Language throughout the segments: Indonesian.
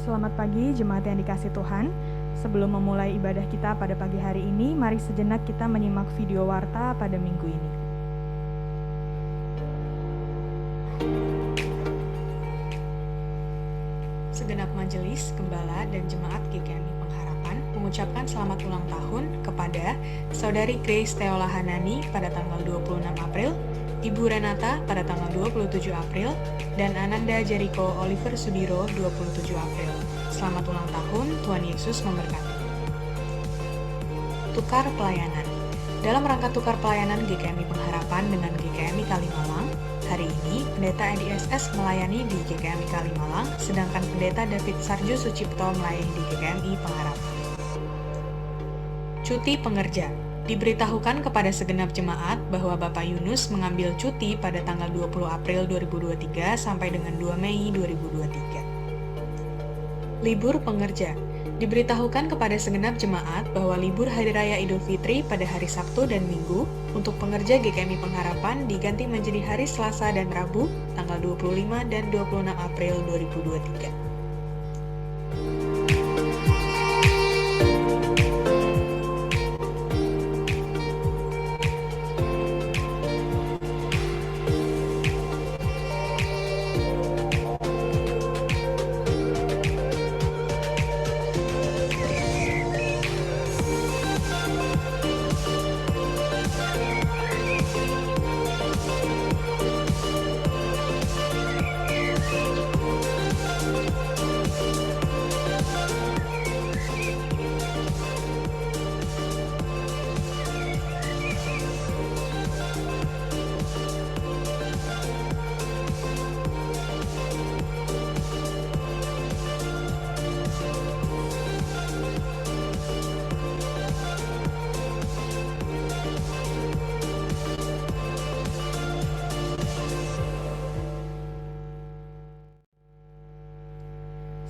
Selamat pagi jemaat yang dikasih Tuhan. Sebelum memulai ibadah kita pada pagi hari ini, mari sejenak kita menyimak video warta pada minggu ini. Segenap majelis, gembala, dan jemaat GKMI Pengharapan mengucapkan selamat ulang tahun kepada Saudari Grace Teola Hanani pada tanggal 26 April, Ibu Renata pada tanggal 27 April, dan Ananda Jericho Oliver Sudiro 27 April. Selamat ulang tahun, Tuhan Yesus memberkati. Tukar pelayanan. Dalam rangka tukar pelayanan GKMI Pengharapan dengan GKMI Kalimalang, hari ini Pendeta Edi SS melayani di GKMI Kalimalang, sedangkan Pendeta David Sarjo Sucipto melayani di GKMI Pengharapan. Cuti pengerja. Diberitahukan kepada segenap jemaat bahwa Bapak Yunus mengambil cuti pada tanggal 20 April 2023 sampai dengan 2 Mei 2023. Libur pengerja. Diberitahukan kepada segenap jemaat bahwa libur Hari Raya Idul Fitri pada hari Sabtu dan Minggu untuk pengerja GKMI Pengharapan diganti menjadi hari Selasa dan Rabu tanggal 25 dan 26 April 2023.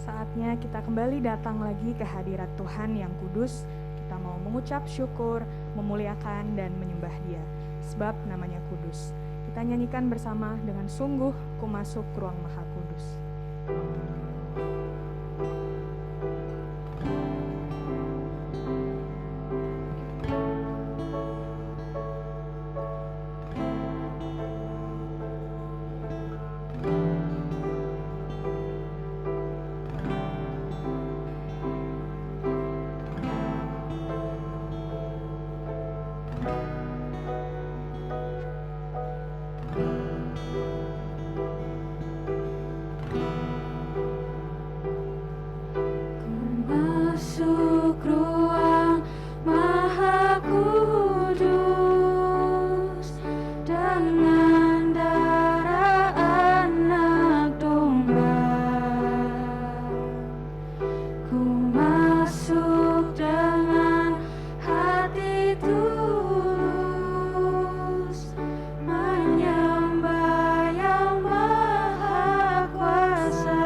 Saatnya kita kembali datang lagi ke hadirat Tuhan yang kudus. Kita mau mengucap syukur, memuliakan, dan menyembah Dia, sebab namanya kudus. Kita nyanyikan bersama dengan sungguh ku masuk ruang maha kudus. Menyembah yang Maha Kuasa.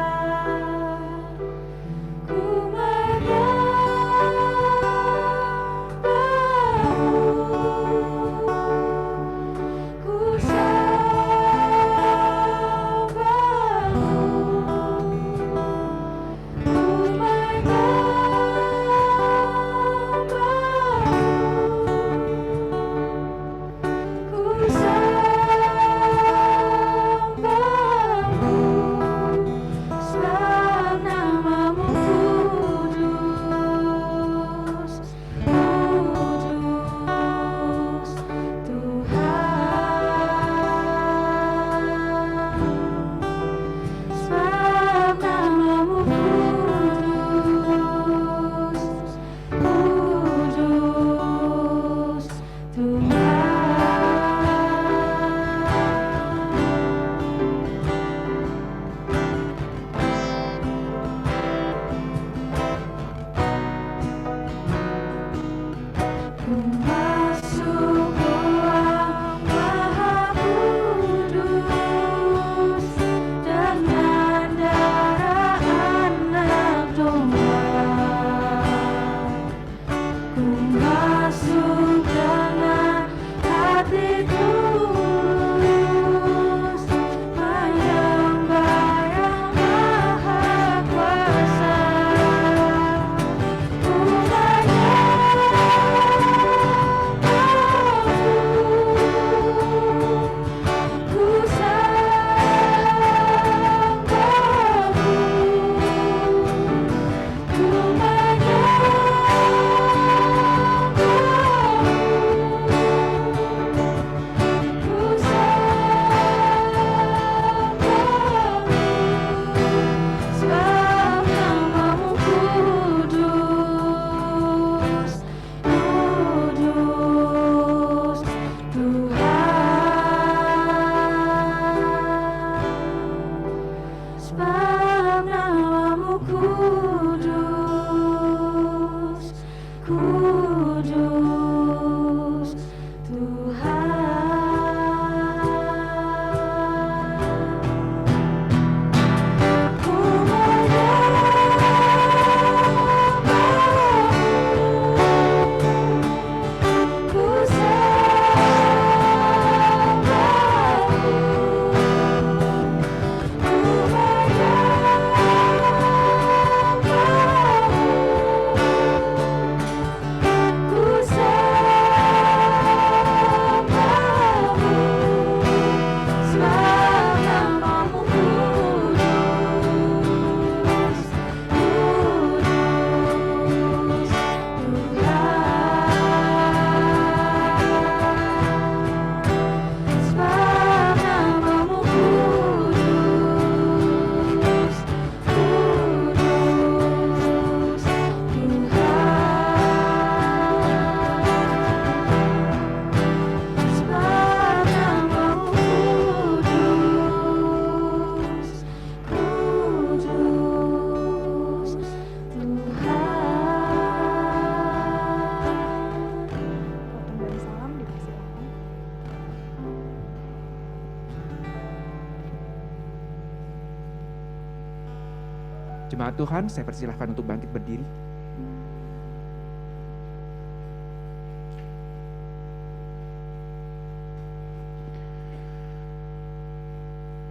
Jemaat Tuhan, saya persilahkan untuk bangkit berdiri.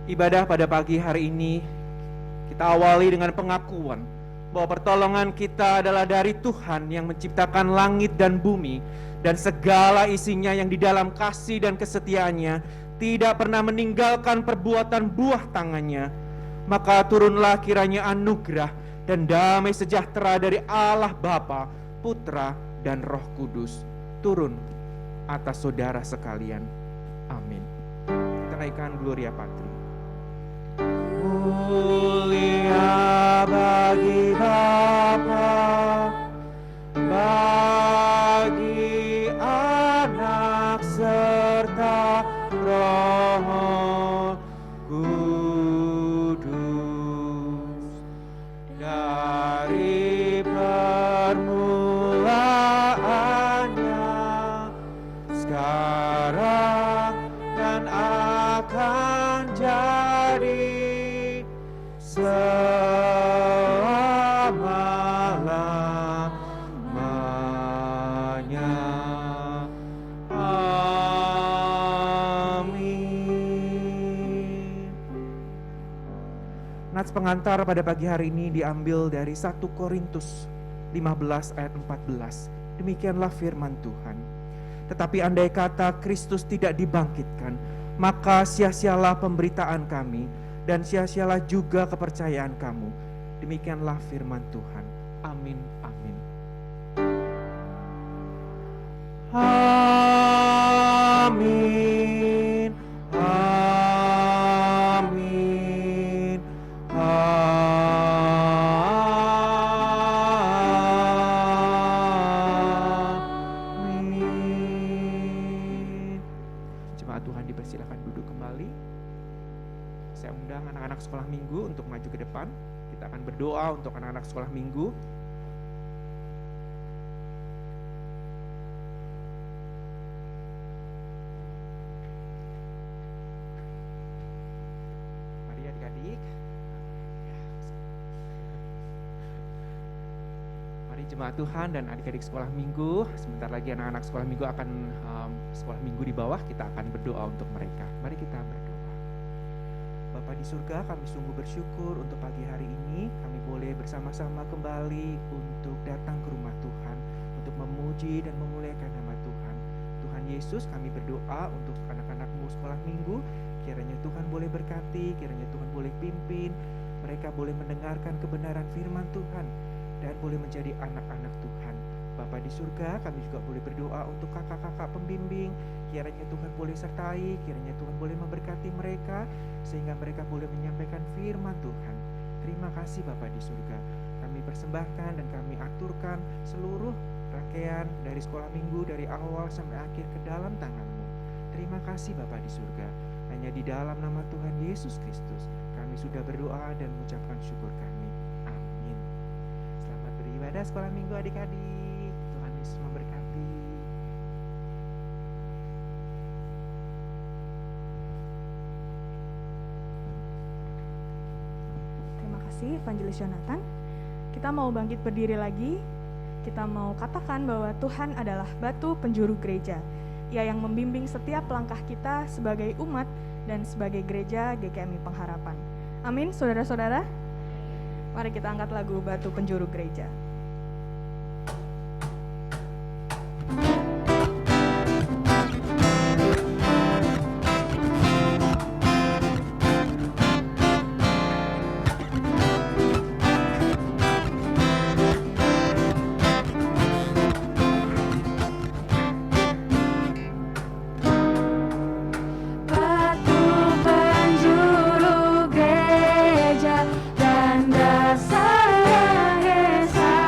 Ibadah pada pagi hari ini kita awali dengan pengakuan bahwa pertolongan kita adalah dari Tuhan yang menciptakan langit dan bumi dan segala isinya yang di dalam kasih dan kesetiaannya tidak pernah meninggalkan perbuatan buah tangannya. Maka turunlah kiranya anugerah dan damai sejahtera dari Allah Bapa, Putra, dan Roh Kudus turun atas saudara sekalian. Amin. Kita naikkan Gloria Patri. Mulia bagi Bapa, bagi Anak serta Roh Kudus, dari permulaannya, sekarang dan akan jadi selama-lamanya. Amin. Nats pengantar pada pagi hari ini diambil dari 1 Korintus 15 ayat 14. Demikianlah firman Tuhan. Tetapi andai kata Kristus tidak dibangkitkan, maka sia-sialah pemberitaan kami dan sia-sialah juga kepercayaan kamu. Demikianlah firman Tuhan. Amin, amin. Amin, amin, amin. Jemaat Tuhan dipersilakan duduk kembali. Saya undang anak-anak sekolah minggu untuk maju ke depan. Kita akan berdoa untuk anak-anak sekolah minggu. Mari adik-adik. Mari jemaat Tuhan dan adik-adik sekolah minggu. Sebentar lagi anak-anak sekolah minggu akan sekolah minggu di bawah. Kita akan berdoa untuk mereka. Mari kita berdoa. Bapa di surga, kami sungguh bersyukur untuk pagi hari ini kami boleh bersama-sama kembali untuk datang ke rumah Tuhan, untuk memuji dan memuliakan nama Tuhan. Tuhan Yesus, kami berdoa untuk anak-anak-Mu sekolah minggu, kiranya Tuhan boleh berkati, kiranya Tuhan boleh pimpin, mereka boleh mendengarkan kebenaran firman Tuhan dan boleh menjadi anak-anak Tuhan. Bapa di surga, kami juga boleh berdoa untuk kakak-kakak pembimbing, kiranya Tuhan boleh sertai, kiranya Tuhan boleh memberkati mereka, sehingga mereka boleh menyampaikan firman Tuhan. Terima kasih Bapa di surga. Kami persembahkan dan kami aturkan seluruh rangkaian dari sekolah minggu dari awal sampai akhir ke dalam tangan-Mu. Terima kasih Bapa di surga. Hanya di dalam nama Tuhan Yesus Kristus kami sudah berdoa dan mengucapkan syukur kami. Amin. Selamat beribadah sekolah minggu adik-adik. Tuhan Yesus memberkati. Terima kasih Evangelis Jonathan. Kita mau bangkit berdiri lagi. Kita mau katakan bahwa Tuhan adalah batu penjuru gereja. Ia yang membimbing setiap langkah kita sebagai umat dan sebagai gereja GKMI Pengharapan. Amin, saudara-saudara. Mari kita angkat lagu Batu Penjuru Gereja. Dan dasar yang esa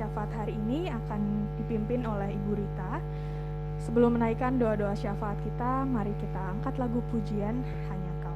syafaat hari ini akan dipimpin oleh Ibu Rita. Sebelum menaikkan doa-doa syafaat kita, mari kita angkat lagu pujian Hanya Kau.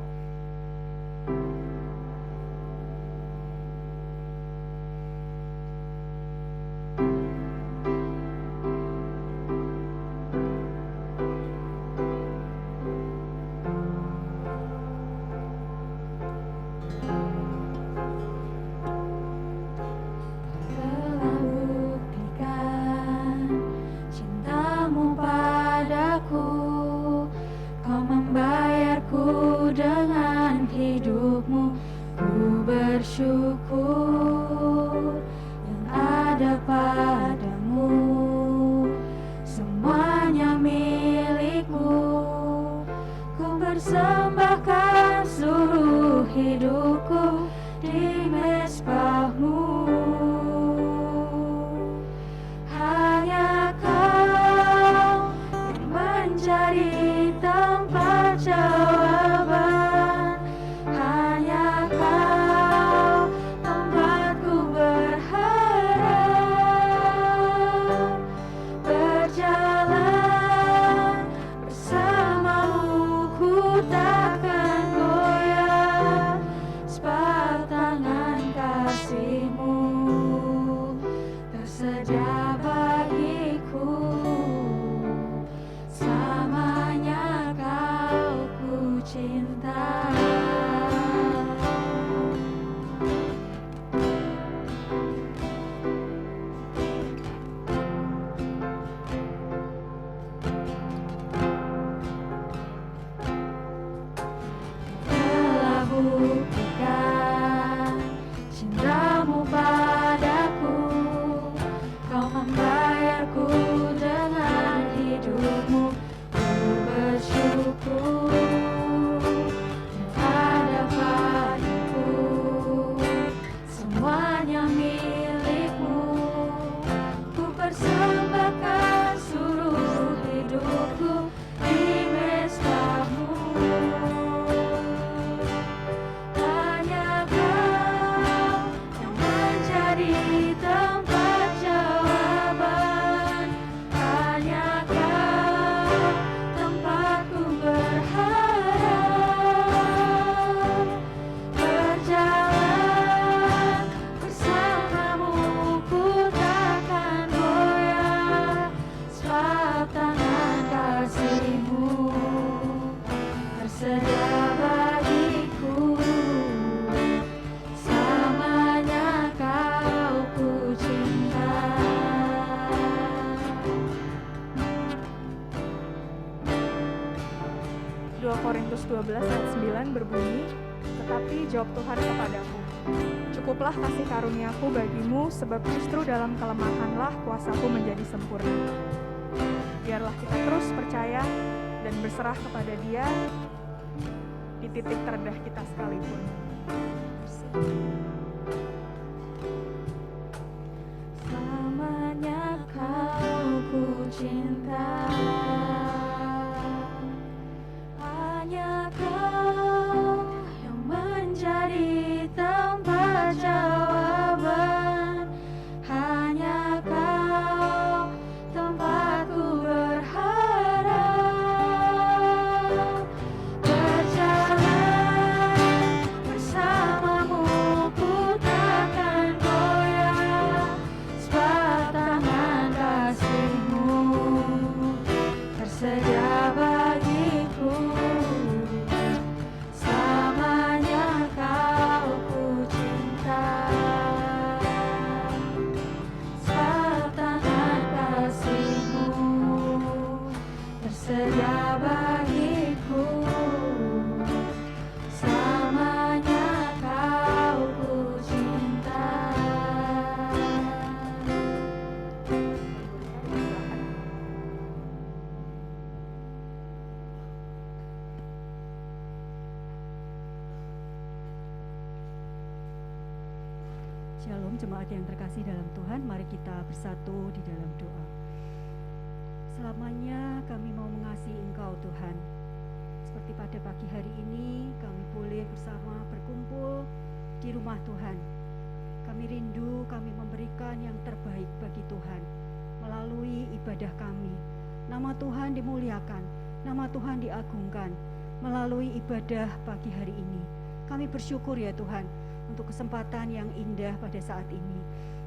Bersyukur yang ada padamu, semuanya milikmu. Ku persembahkan seluruh hidupku di mezbahmu. Hanya Kau yang menjadi tempat jawaban. Hanya Kau tempatku berharap. Berjalan bersamamu ku takkan goyah, sebab tangan kasih-Mu tersedia bagiku. Selamanya Kau ku cinta. Telah buktikan cinta-Mu padaku, Kau membayarku dengan hidup-Mu. Ku bersyukur yang ada padaku, semuanya milik-Mu. Ku persembahkan seluruh hidupku di mezbah-Mu. Hanya Kau yang menjadi tempat jawaban. Hanya Kau tempatku berharap. Berjalan bersamamu ku takkan goyah, sebab tangan kasih-Mu tersedia bagiku. Selamanya Kau ku cinta. 2 Korintus 12 ayat 9 berbunyi, "Tetapi jawab Tuhan kepadaku, cukuplah kasih karuniaku bagimu, sebab justru dalam kelemahanlah kuasaku menjadi sempurna." Biarlah kita terus percaya dan berserah kepada Dia di titik terendah kita sekalipun. Selamanya Kau ku cinta. Hanya Kau yang menjadi tempat jawaban. Hanya Kau tempatku berharap. Berjalan bersamamu ku takkan goyah, sebab tangan kasih-Mu tersedia bagiku. Selamanya Kau ku cinta. Sebab tangan kasih-Mu tersedia bagiku. Selamanya Kau ku cinta. Shalom jemaat yang terkasih dalam Tuhan, mari kita bersatu di dalam doa. Selamanya kami mau mengasihi Engkau Tuhan. Seperti pada pagi hari ini kami boleh bersama berkumpul di rumah Tuhan. Kami Kami rindu, kami memberikan yang terbaik bagi Tuhan melalui ibadah kami. Nama Tuhan dimuliakan, nama Tuhan diagungkan melalui ibadah pagi hari ini. Kami bersyukur ya Tuhan untuk kesempatan yang indah pada saat ini.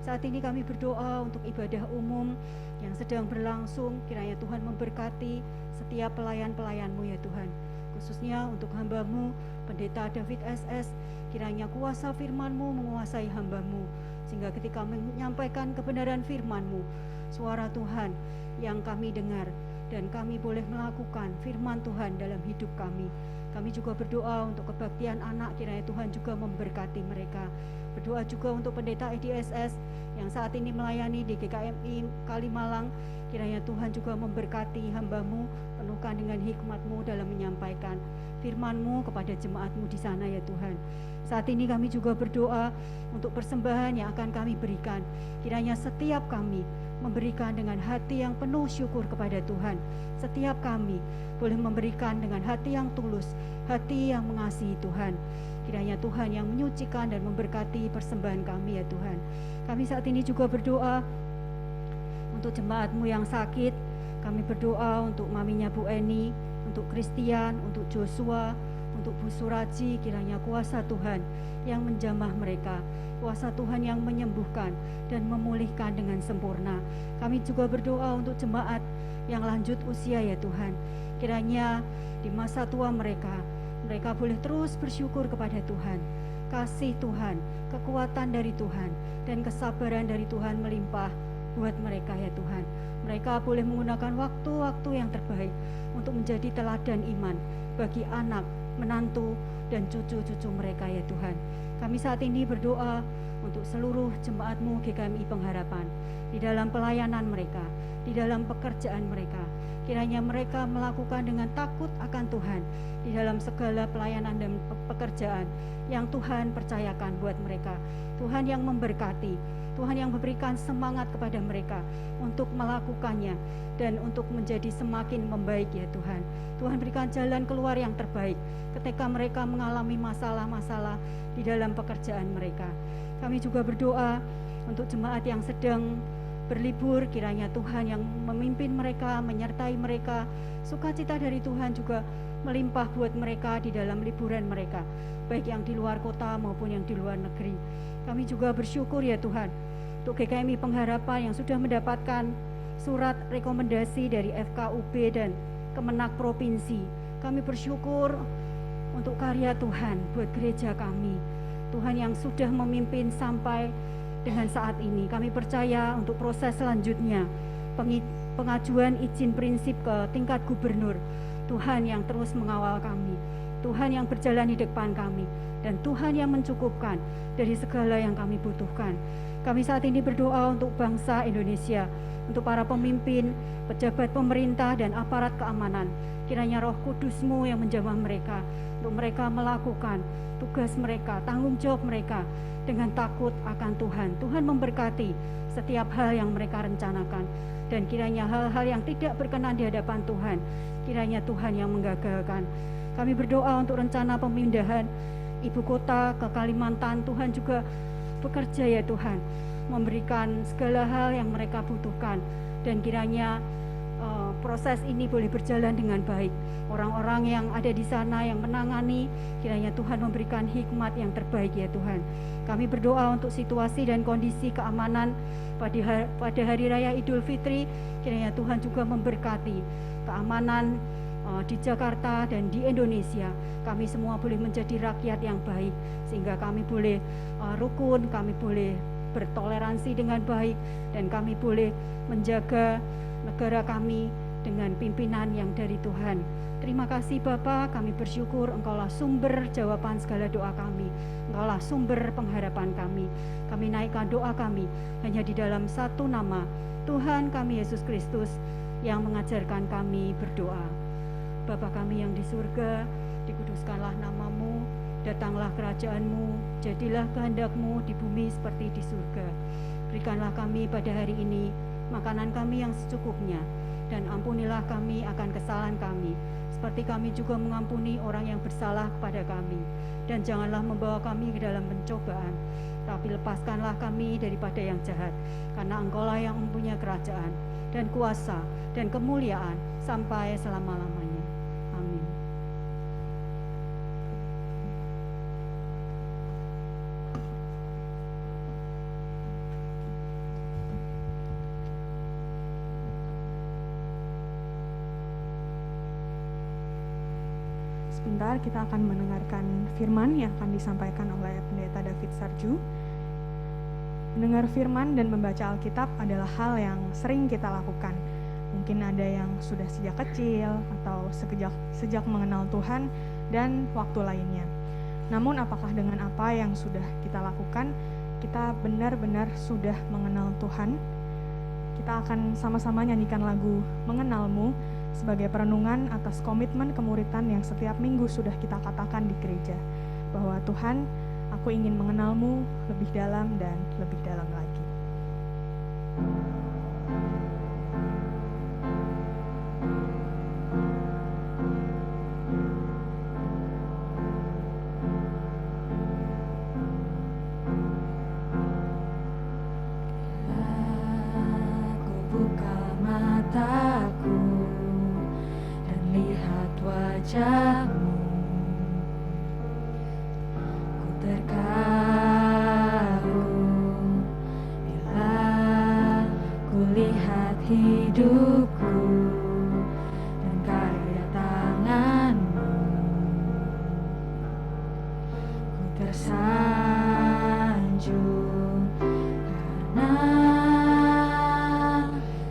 Saat ini kami berdoa untuk ibadah umum yang sedang berlangsung. Kiranya Tuhan memberkati setiap pelayan-pelayan-Mu ya Tuhan, khususnya untuk hamba-Mu Pendeta David SS. Kiranya kuasa firman-Mu menguasai hamba-Mu, sehingga ketika menyampaikan kebenaran firman-Mu, suara Tuhan yang kami dengar dan kami boleh melakukan firman Tuhan dalam hidup kami. Kami juga berdoa untuk kebaktian anak, kiranya Tuhan juga memberkati mereka. Berdoa juga untuk Pendeta EDSS yang saat ini melayani di GKMI Kalimalang. Kiranya Tuhan juga memberkati hamba-Mu, penuhkan dengan hikmat-Mu dalam menyampaikan firman-Mu kepada jemaat-Mu di sana ya Tuhan. Saat ini kami juga berdoa untuk persembahan yang akan kami berikan. Kiranya setiap kami memberikan dengan hati yang penuh syukur kepada Tuhan. Setiap kami boleh memberikan dengan hati yang tulus, hati yang mengasihi Tuhan. Kiranya Tuhan yang menyucikan dan memberkati persembahan kami ya Tuhan. Kami saat ini juga berdoa untuk jemaat-Mu yang sakit. Kami berdoa untuk maminya Bu Eni, untuk Christian, untuk Joshua, untuk Bu Suraji. Kiranya kuasa Tuhan yang menjamah mereka, kuasa Tuhan yang menyembuhkan dan memulihkan dengan sempurna. Kami juga berdoa untuk jemaat yang lanjut usia ya Tuhan. Kiranya di masa tua mereka boleh terus bersyukur kepada Tuhan. Kasih Tuhan, kekuatan dari Tuhan, dan kesabaran dari Tuhan melimpah buat mereka ya Tuhan. Mereka boleh menggunakan waktu-waktu yang terbaik untuk menjadi teladan iman bagi anak, menantu, dan cucu-cucu mereka ya Tuhan. Kami saat ini berdoa untuk seluruh jemaat-Mu GKMI Pengharapan, di dalam pelayanan mereka, di dalam pekerjaan mereka. Kiranya mereka melakukan dengan takut akan Tuhan di dalam segala pelayanan dan pekerjaan yang Tuhan percayakan buat mereka. Tuhan yang memberkati, Tuhan yang memberikan semangat kepada mereka untuk melakukannya dan untuk menjadi semakin membaik ya Tuhan. Tuhan berikan jalan keluar yang terbaik ketika mereka mengalami masalah-masalah di dalam pekerjaan mereka. Kami juga berdoa untuk jemaat yang sedang berlibur, kiranya Tuhan yang memimpin mereka, menyertai mereka. Sukacita dari Tuhan juga melimpah buat mereka di dalam liburan mereka, baik yang di luar kota maupun yang di luar negeri. Kami juga bersyukur ya Tuhan untuk GKMI Pengharapan yang sudah mendapatkan surat rekomendasi dari FKUB dan Kemenak Provinsi. Kami bersyukur untuk karya Tuhan buat gereja kami. Tuhan yang sudah memimpin sampai dengan saat ini. Kami percaya untuk proses selanjutnya, pengajuan izin prinsip ke tingkat gubernur, Tuhan yang terus mengawal kami, Tuhan yang berjalan di depan kami, dan Tuhan yang mencukupkan dari segala yang kami butuhkan. Kami saat ini berdoa untuk bangsa Indonesia, untuk para pemimpin, pejabat pemerintah, dan aparat keamanan. Kiranya Roh Kudus-Mu yang menjamah mereka, untuk mereka melakukan tugas mereka, tanggung jawab mereka dengan takut akan Tuhan. Tuhan memberkati setiap hal yang mereka rencanakan, dan kiranya hal-hal yang tidak berkenan di hadapan Tuhan, kiranya Tuhan yang menggagalkan. Kami berdoa untuk rencana pemindahan ibu kota ke Kalimantan. Tuhan juga bekerja ya Tuhan, memberikan segala hal yang mereka butuhkan, dan kiranya proses ini boleh berjalan dengan baik. Orang-orang yang ada di sana yang menangani, kiranya Tuhan memberikan hikmat yang terbaik ya Tuhan. Kami berdoa untuk situasi dan kondisi keamanan pada hari raya Idul Fitri. Kiranya Tuhan juga memberkati keamanan di Jakarta dan di Indonesia. Kami semua boleh menjadi rakyat yang baik, sehingga kami boleh rukun, kami boleh bertoleransi dengan baik, dan kami boleh menjaga negara kami dengan pimpinan yang dari Tuhan. Terima kasih Bapa, kami bersyukur Engkaulah sumber jawaban segala doa kami, Engkaulah sumber pengharapan kami. Kami naikkan doa kami hanya di dalam satu nama, Tuhan kami Yesus Kristus, yang mengajarkan kami berdoa. Bapa kami yang di surga, dikuduskanlah nama-Mu, datanglah kerajaan-Mu, jadilah kehendak-Mu di bumi seperti di surga. Berikanlah kami pada hari ini makanan kami yang secukupnya, dan ampunilah kami akan kesalahan kami, seperti kami juga mengampuni orang yang bersalah kepada kami. Dan janganlah membawa kami ke dalam pencobaan, tapi lepaskanlah kami daripada yang jahat, karena Engkaulah yang mempunyai kerajaan dan kuasa dan kemuliaan sampai selama-lamanya. Amin. Sebentar kita akan mendengarkan firman yang akan disampaikan oleh Pendeta David Sarju. Mendengar firman dan membaca Alkitab adalah hal yang sering kita lakukan. Mungkin ada yang sudah sejak kecil atau sejak mengenal Tuhan dan waktu lainnya. Namun apakah dengan apa yang sudah kita lakukan, kita benar-benar sudah mengenal Tuhan? Kita akan sama-sama nyanyikan lagu Mengenalmu sebagai perenungan atas komitmen kemuritan yang setiap minggu sudah kita katakan di gereja, bahwa Tuhan, aku ingin mengenalmu lebih dalam dan lebih dalam lagi. Aku buka mataku dan lihat wajahmu, ku terkagum bila ku lihat hidupku dan karya tanganmu, ku tersanjung karena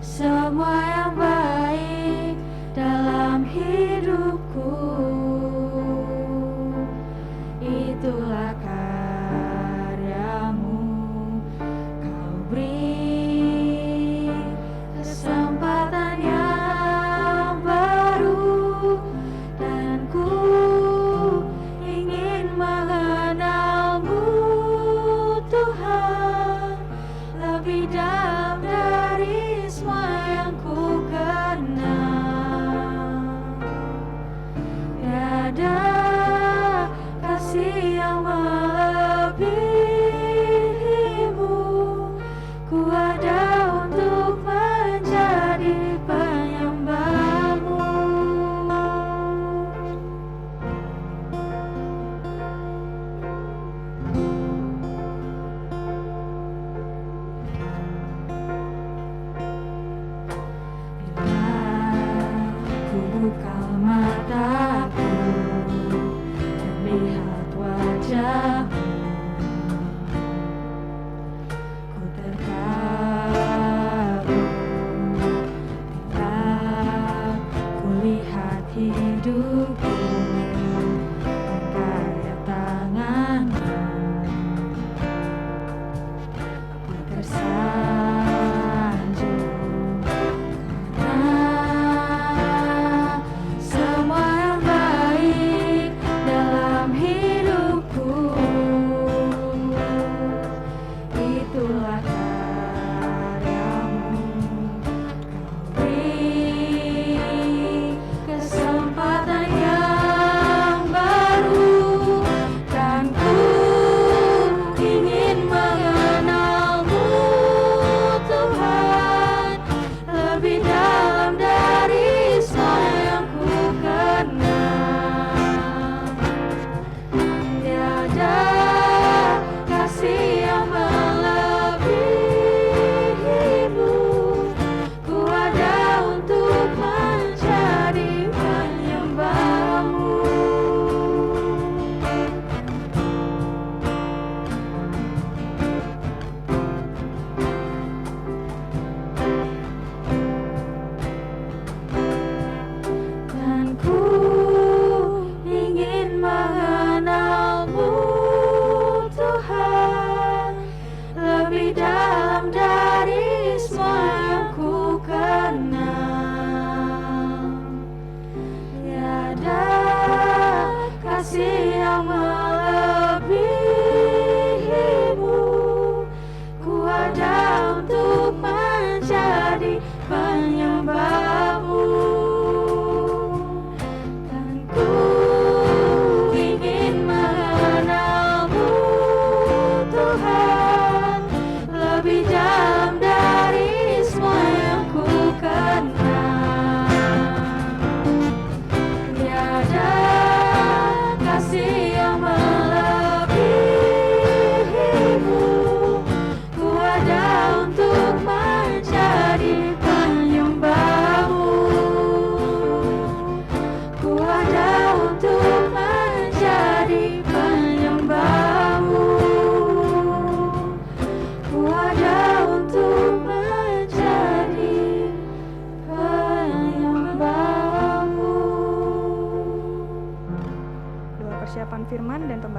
semua yang baik dalam hidupku, itulah karyamu. Kau beri kesempatan yang baru, dan ku ingin mengenalmu, Tuhan, lebih dalam dari semua yang ku kenal. Tiada kasih yang melebihimu, ku ada untuk menjadi penyembahmu. Bila ku buka mataku dan lihat wajahmu, ku terkagum bila ku lihat hidupku dan karya tanganmu, ku tersanjung karena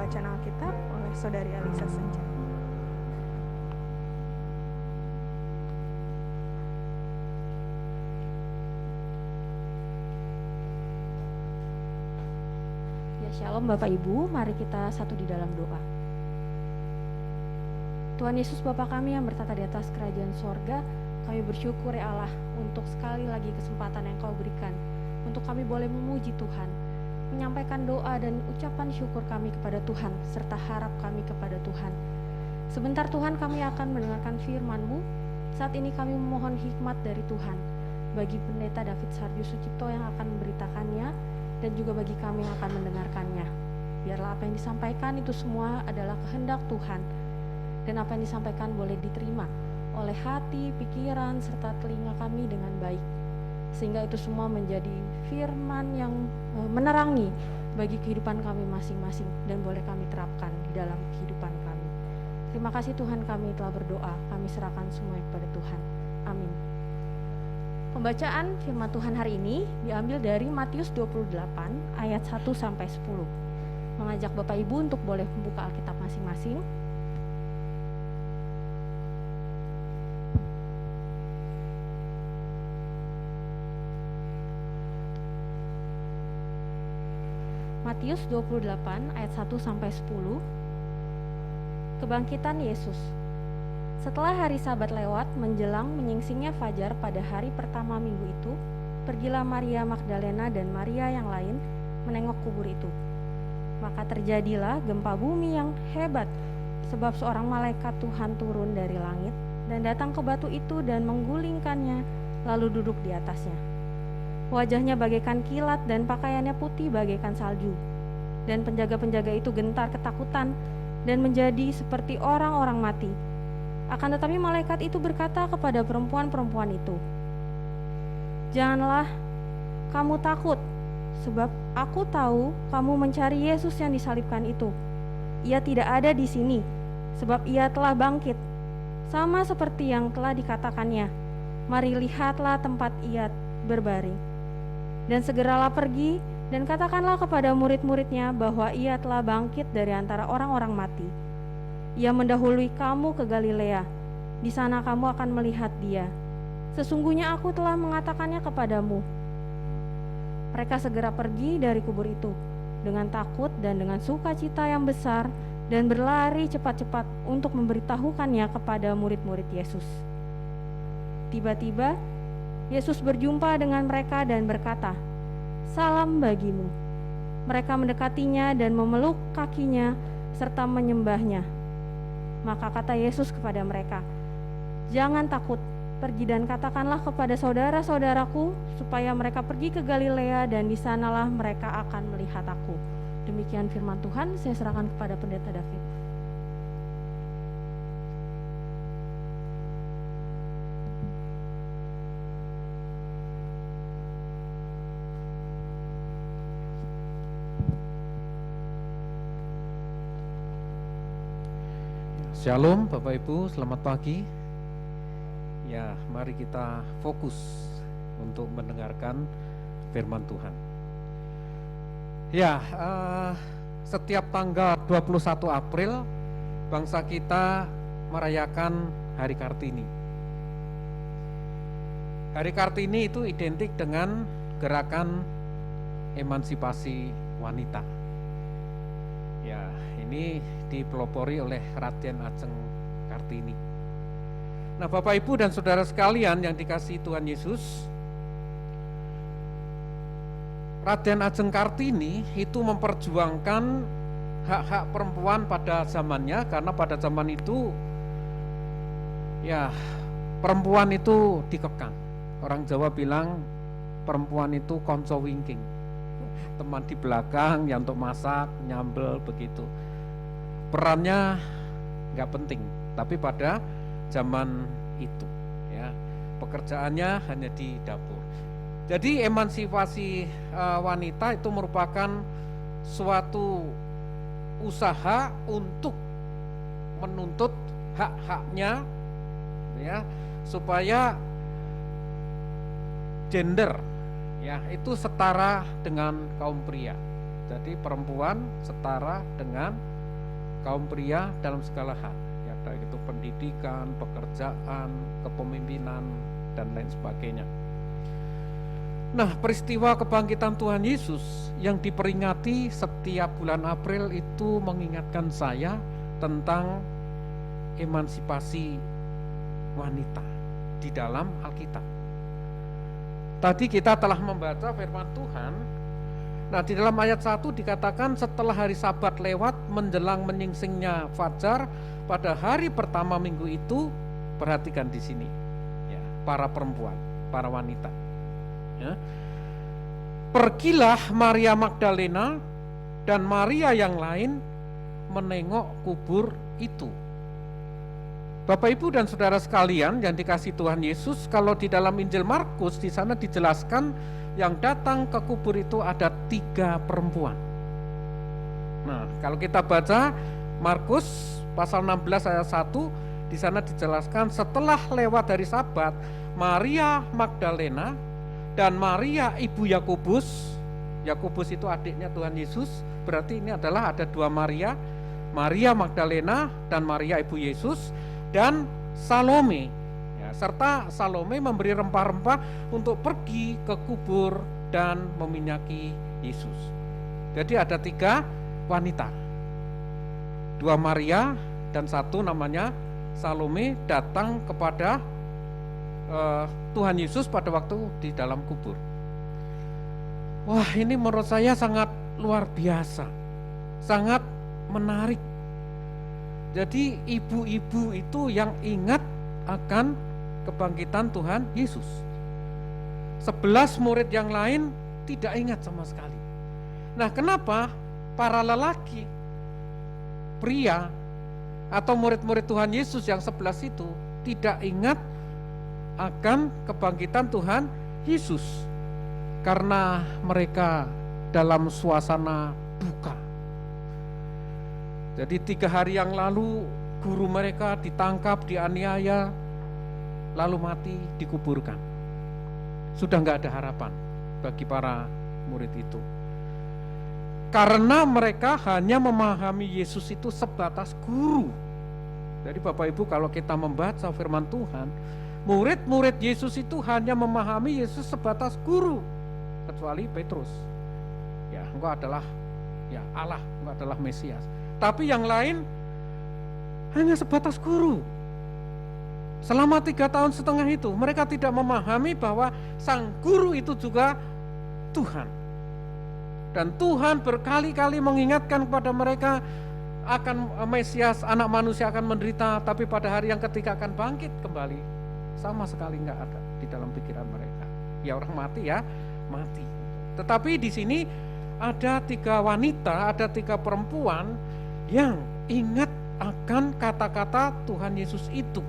pembacaan Alkitab oleh Saudari Alisa Senja. Ya, Shalom Bapak Ibu, mari kita satu di dalam doa. Tuhan Yesus Bapa kami yang bertata di atas kerajaan sorga, kami bersyukur ya Allah untuk sekali lagi kesempatan yang Kau berikan untuk kami boleh memuji Tuhan, menyampaikan doa dan ucapan syukur kami kepada Tuhan serta harap kami kepada Tuhan. Sebentar Tuhan kami akan mendengarkan firman-Mu. Saat ini kami memohon hikmat dari Tuhan bagi Pendeta David Sarju Sucipto yang akan memberitakannya dan juga bagi kami yang akan mendengarkannya. Biarlah apa yang disampaikan itu semua adalah kehendak Tuhan, dan apa yang disampaikan boleh diterima oleh hati, pikiran, serta telinga kami dengan baik, sehingga itu semua menjadi firman yang menerangi bagi kehidupan kami masing-masing dan boleh kami terapkan di dalam kehidupan kami. Terima kasih Tuhan, kami telah berdoa, kami serahkan semua kepada Tuhan. Amin. Pembacaan firman Tuhan hari ini diambil dari Matius 28 ayat 1 sampai 10. Mengajak Bapak Ibu untuk boleh membuka Alkitab masing-masing. Matius 28 ayat 1 sampai 10. Kebangkitan Yesus. Setelah hari Sabat lewat menjelang menyingsingnya fajar pada hari pertama minggu itu, pergilah Maria Magdalena dan Maria yang lain menengok kubur itu. Maka terjadilah gempa bumi yang hebat, sebab seorang malaikat Tuhan turun dari langit dan datang ke batu itu dan menggulingkannya, lalu duduk di atasnya. Wajahnya bagaikan kilat dan pakaiannya putih bagaikan salju. Dan penjaga-penjaga itu gentar ketakutan dan menjadi seperti orang-orang mati. Akan tetapi malaikat itu berkata kepada perempuan-perempuan itu, "Janganlah kamu takut, sebab aku tahu kamu mencari Yesus yang disalibkan itu. Ia tidak ada di sini, sebab ia telah bangkit, sama seperti yang telah dikatakannya. Mari lihatlah tempat ia berbaring. Dan segeralah pergi dan katakanlah kepada murid-muridnya bahwa ia telah bangkit dari antara orang-orang mati. Ia mendahului kamu ke Galilea. Di sana kamu akan melihat dia. Sesungguhnya aku telah mengatakannya kepadamu." Mereka segera pergi dari kubur itu dengan takut dan dengan sukacita yang besar dan berlari cepat-cepat untuk memberitahukannya kepada murid-murid Yesus. Tiba-tiba Yesus berjumpa dengan mereka dan berkata, "Salam bagimu." Mereka mendekatinya dan memeluk kakinya serta menyembahnya. Maka kata Yesus kepada mereka, "Jangan takut, pergi dan katakanlah kepada saudara-saudaraku supaya mereka pergi ke Galilea dan di sanalah mereka akan melihat aku." Demikian firman Tuhan, saya serahkan kepada Pendeta David. Shalom Bapak Ibu, selamat pagi. Ya, mari kita fokus untuk mendengarkan firman Tuhan. Ya, setiap tanggal 21 April bangsa kita merayakan Hari Kartini. Hari Kartini itu identik dengan gerakan emansipasi wanita. Ya, ini dipelopori oleh Raden Ajeng Kartini. Nah, Bapak Ibu dan Saudara sekalian yang dikasihi Tuhan Yesus, Raden Ajeng Kartini itu memperjuangkan hak-hak perempuan pada zamannya, karena pada zaman itu ya perempuan itu dikekang. Orang Jawa bilang perempuan itu konco wingking, teman di belakang yang untuk masak, nyambel begitu. Perannya nggak penting, tapi pada zaman itu ya pekerjaannya hanya di dapur. Jadi emansipasi wanita itu merupakan suatu usaha untuk menuntut hak-haknya ya, supaya gender ya itu setara dengan kaum pria. Jadi perempuan setara dengan kaum pria dalam segala hal, ya, baik itu pendidikan, pekerjaan, kepemimpinan, dan lain sebagainya. Nah, peristiwa kebangkitan Tuhan Yesus yang diperingati setiap bulan April itu mengingatkan saya tentang emansipasi wanita di dalam Alkitab. Tadi kita telah membaca firman Tuhan. Nah, di dalam ayat 1 dikatakan setelah hari Sabat lewat menjelang menyingsingnya fajar pada hari pertama minggu itu, perhatikan di sini, ya, para perempuan, para wanita. Ya. Pergilah Maria Magdalena dan Maria yang lain menengok kubur itu. Bapak Ibu dan saudara sekalian yang dikasihi Tuhan Yesus, kalau di dalam Injil Markus di sana dijelaskan yang datang ke kubur itu ada 3 perempuan. Nah, kalau kita baca Markus pasal 16 ayat 1, di sana dijelaskan setelah lewat hari Sabat, Maria Magdalena dan Maria ibu Yakobus. Yakobus itu adiknya Tuhan Yesus, berarti ini adalah ada 2 Maria, Maria Magdalena dan Maria ibu Yesus, dan Salome, ya, serta Salome memberi rempah-rempah untuk pergi ke kubur dan meminyaki Yesus. Jadi ada 3 wanita, 2 Maria dan 1 namanya Salome datang kepada Tuhan Yesus pada waktu di dalam kubur. Wah, ini menurut saya sangat luar biasa, sangat menarik. Jadi ibu-ibu itu yang ingat akan kebangkitan Tuhan Yesus. 11 murid yang lain tidak ingat sama sekali. Nah, kenapa para lelaki, pria, atau murid-murid Tuhan Yesus yang 11 itu tidak ingat akan kebangkitan Tuhan Yesus? Karena mereka dalam suasana duka. Jadi 3 hari yang lalu guru mereka ditangkap, dianiaya, lalu mati, dikuburkan. Sudah nggak ada harapan bagi para murid itu. Karena mereka hanya memahami Yesus itu sebatas guru. Jadi Bapak Ibu, kalau kita membaca firman Tuhan, murid-murid Yesus itu hanya memahami Yesus sebatas guru, kecuali Petrus. Ya, engkau adalah ya Allah, engkau adalah Mesias. Tapi yang lain hanya sebatas guru. Selama 3,5 tahun itu mereka tidak memahami bahwa sang guru itu juga Tuhan. Dan Tuhan berkali-kali mengingatkan kepada mereka akan Mesias, anak manusia akan menderita, tapi pada hari yang ketiga akan bangkit kembali. Sama sekali nggak ada di dalam pikiran mereka. Ya, orang mati ya mati. Tetapi di sini ada 3 wanita, ada 3 perempuan yang ingat akan kata-kata Tuhan Yesus itu.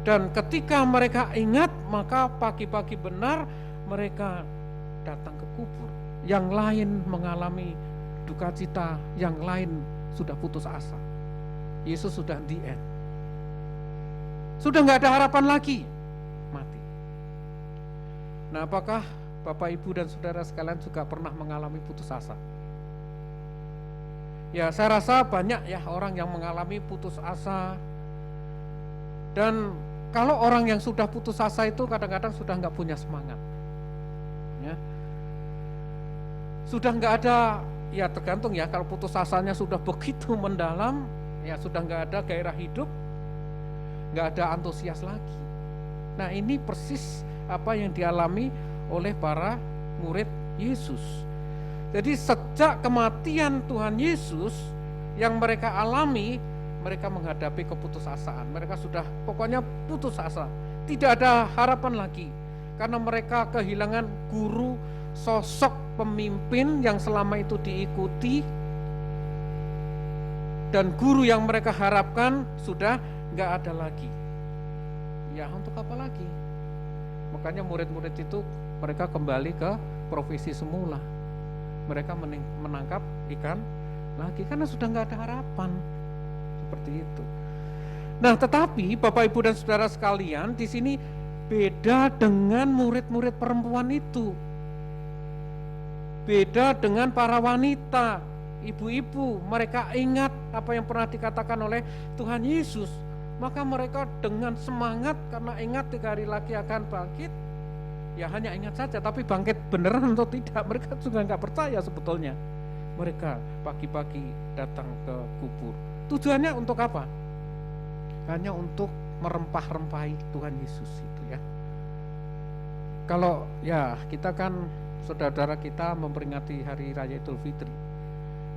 Dan ketika mereka ingat, maka pagi-pagi benar mereka datang ke kubur. Yang lain mengalami duka cita, yang lain sudah putus asa. Yesus sudah di end. Sudah nggak ada harapan lagi, mati. Nah, apakah Bapak Ibu dan saudara sekalian juga pernah mengalami putus asa? Ya, saya rasa banyak ya orang yang mengalami putus asa. Dan kalau orang yang sudah putus asa itu kadang-kadang sudah nggak punya semangat. Ya. Sudah nggak ada, ya tergantung ya, kalau putus asanya sudah begitu mendalam, ya sudah nggak ada gairah hidup, nggak ada antusias lagi. Nah, ini persis apa yang dialami oleh para murid Yesus. Jadi sejak kematian Tuhan Yesus yang mereka alami, mereka menghadapi keputusasaan. Mereka sudah pokoknya putus asa, tidak ada harapan lagi. Karena mereka kehilangan guru, sosok pemimpin yang selama itu diikuti, dan guru yang mereka harapkan sudah nggak ada lagi. Ya, untuk apa lagi? Makanya murid-murid itu mereka kembali ke profesi semula. Mereka menangkap ikan lagi karena sudah nggak ada harapan. Seperti itu. Nah, tetapi Bapak Ibu dan saudara sekalian, di sini beda dengan murid-murid perempuan itu. Beda dengan para wanita ibu-ibu, mereka ingat apa yang pernah dikatakan oleh Tuhan Yesus. Maka mereka dengan semangat karena ingat 3 hari lagi akan bangkit. Ya hanya ingat saja, tapi bangkit beneran atau tidak mereka juga nggak percaya sebetulnya. Mereka pagi-pagi datang ke kubur. Tujuannya untuk apa? Hanya untuk merempah-rempahi Tuhan Yesus itu ya. Kalau ya kita kan saudara-saudara kita memperingati hari raya Idul Fitri.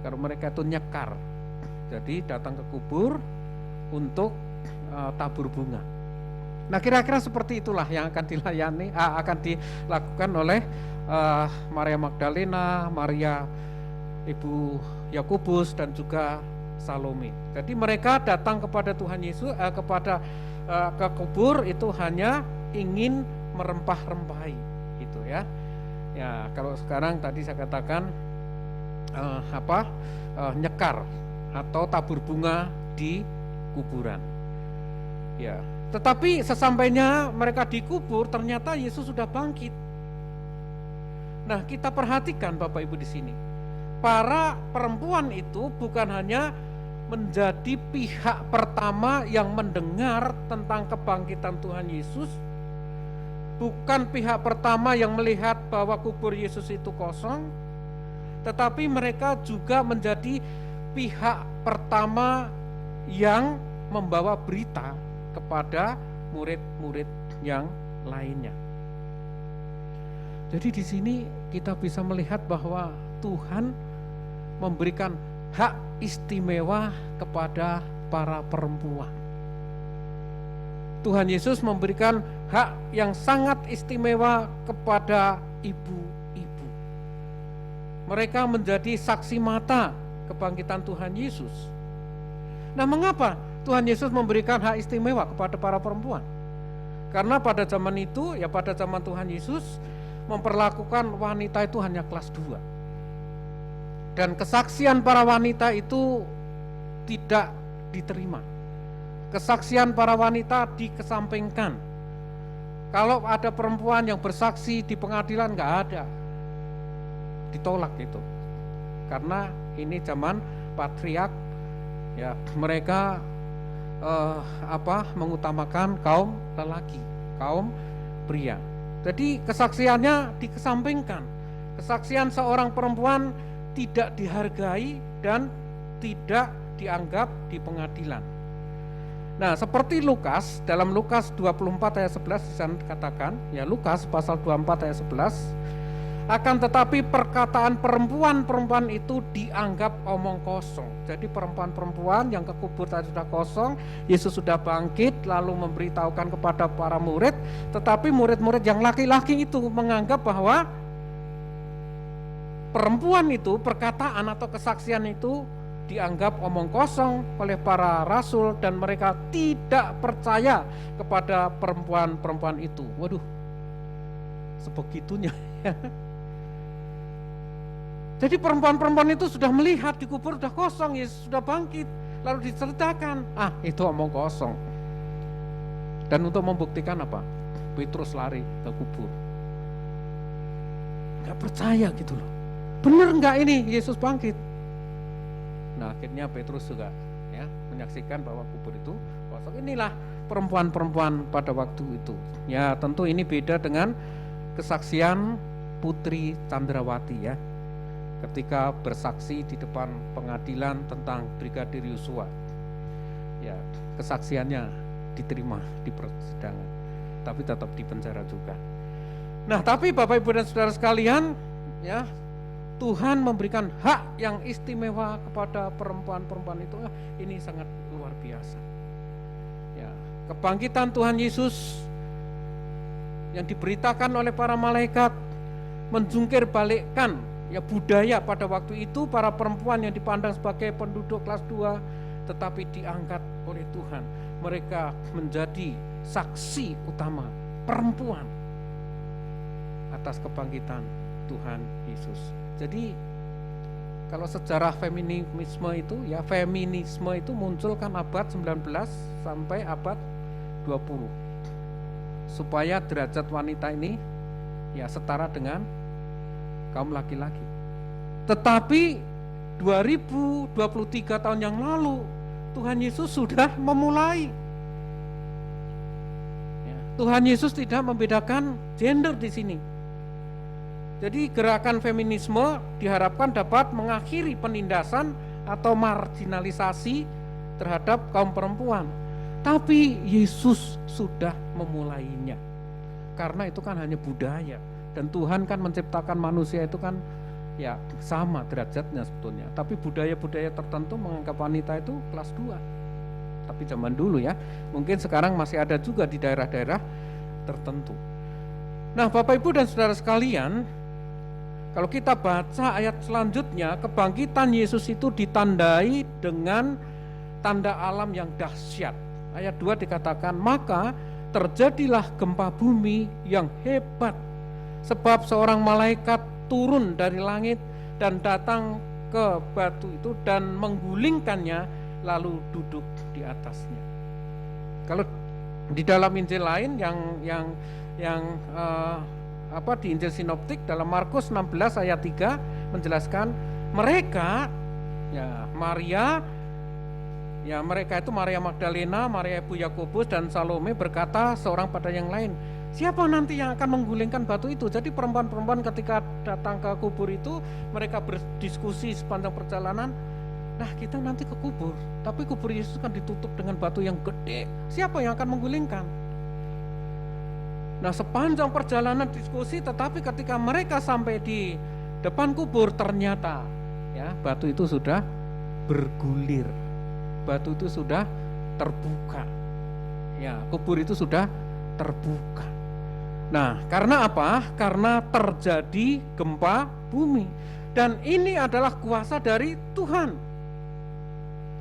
Kalau mereka itu nyekar, jadi datang ke kubur untuk tabur bunga. Nah kira-kira seperti itulah yang akan dilakukan oleh Maria Magdalena, Maria Ibu Yakobus dan juga Salome. Jadi mereka datang kepada Tuhan Yesus, ke kubur itu hanya ingin merempah-rempahi, gitu ya. Ya kalau sekarang tadi saya katakan nyekar atau tabur bunga di kuburan. Ya, tetapi sesampainya mereka dikubur ternyata Yesus sudah bangkit. Nah, kita perhatikan Bapak Ibu di sini. Para perempuan itu bukan hanya menjadi pihak pertama yang mendengar tentang kebangkitan Tuhan Yesus, bukan pihak pertama yang melihat bahwa kubur Yesus itu kosong, tetapi mereka juga menjadi pihak pertama yang membawa berita kepada murid-murid yang lainnya. Jadi di sini kita bisa melihat bahwa Tuhan memberikan hak istimewa kepada para perempuan. Tuhan Yesus memberikan hak yang sangat istimewa kepada ibu-ibu. Mereka menjadi saksi mata kebangkitan Tuhan Yesus. Nah, mengapa Tuhan Yesus memberikan hak istimewa kepada para perempuan? Karena pada zaman itu, ya pada zaman Tuhan Yesus memperlakukan wanita itu hanya kelas 2. Dan kesaksian para wanita itu tidak diterima. Kesaksian para wanita dikesampingkan. Kalau ada perempuan yang bersaksi di pengadilan nggak ada, ditolak itu. Karena ini zaman patriark, ya mereka mengutamakan kaum lelaki, kaum pria. Jadi kesaksiannya dikesampingkan. Kesaksian seorang perempuan tidak dihargai dan tidak dianggap di pengadilan. Nah, seperti Lukas, dalam Lukas 24 ayat 11 di sana dikatakan, ya Lukas pasal 24 ayat 11, akan tetapi perkataan perempuan-perempuan itu dianggap omong kosong. Jadi perempuan-perempuan yang ke kubur tadi sudah kosong, Yesus sudah bangkit lalu memberitahukan kepada para murid, tetapi murid-murid yang laki-laki itu menganggap bahwa perempuan itu, perkataan atau kesaksian itu dianggap omong kosong oleh para rasul dan mereka tidak percaya kepada perempuan-perempuan itu. Waduh, sebegitunya ya. Jadi perempuan-perempuan itu sudah melihat di kubur sudah kosong, Yesus sudah bangkit, lalu diceritakan, itu omong kosong. Dan untuk membuktikan apa? Petrus lari ke kubur. Gak percaya gitu loh. Benar nggak ini Yesus bangkit? Nah akhirnya Petrus juga ya menyaksikan bahwa kubur itu kosong. Inilah perempuan-perempuan pada waktu itu. Ya tentu ini beda dengan kesaksian Putri Chandrawati ya, ketika bersaksi di depan pengadilan tentang Brigadir Yosua. Ya kesaksiannya diterima di persidangan, tapi tetap di penjara juga. Nah tapi Bapak Ibu dan Saudara sekalian, ya Tuhan memberikan hak yang istimewa kepada perempuan-perempuan itu, ini sangat luar biasa. Ya, kebangkitan Tuhan Yesus yang diberitakan oleh para malaikat menjungkir balikkan ya budaya pada waktu itu. Para perempuan yang dipandang sebagai penduduk kelas 2 tetapi diangkat oleh Tuhan. Mereka menjadi saksi utama perempuan atas kebangkitan Tuhan Yesus. Jadi kalau sejarah feminisme itu ya, feminisme itu muncul kan abad 19 sampai abad 20. Supaya derajat wanita ini ya setara dengan kaum laki-laki. Tetapi 2023 tahun yang lalu Tuhan Yesus sudah memulai. Ya, Tuhan Yesus tidak membedakan gender di sini. Jadi gerakan feminisme diharapkan dapat mengakhiri penindasan atau marginalisasi terhadap kaum perempuan. Tapi Yesus sudah memulainya. Karena itu kan hanya budaya. Dan Tuhan kan menciptakan manusia itu kan ya sama derajatnya sebetulnya. Tapi budaya-budaya tertentu menganggap wanita itu kelas 2. Tapi zaman dulu ya, mungkin sekarang masih ada juga di daerah-daerah tertentu. Nah, Bapak Ibu dan Saudara sekalian, kalau kita baca ayat selanjutnya, kebangkitan Yesus itu ditandai dengan tanda alam yang dahsyat. Ayat 2 dikatakan, maka terjadilah gempa bumi yang hebat, sebab seorang malaikat turun dari langit dan datang ke batu itu dan menggulingkannya lalu duduk di atasnya. Kalau di dalam Injil lain yang di Injil Sinoptik dalam Markus 16 ayat 3 menjelaskan mereka mereka itu Maria Magdalena, Maria ibu Yakobus dan Salome berkata seorang pada yang lain, siapa nanti yang akan menggulingkan batu itu? Jadi perempuan-perempuan ketika datang ke kubur itu mereka berdiskusi sepanjang perjalanan. Nah, kita nanti ke kubur, tapi kubur Yesus kan ditutup dengan batu yang gede. Siapa yang akan menggulingkan? Nah, sepanjang perjalanan diskusi, tetapi ketika mereka sampai di depan kubur ternyata ya batu itu sudah bergulir. Batu itu sudah terbuka. Ya, kubur itu sudah terbuka. Nah, karena apa? Karena terjadi gempa bumi. Dan ini adalah kuasa dari Tuhan.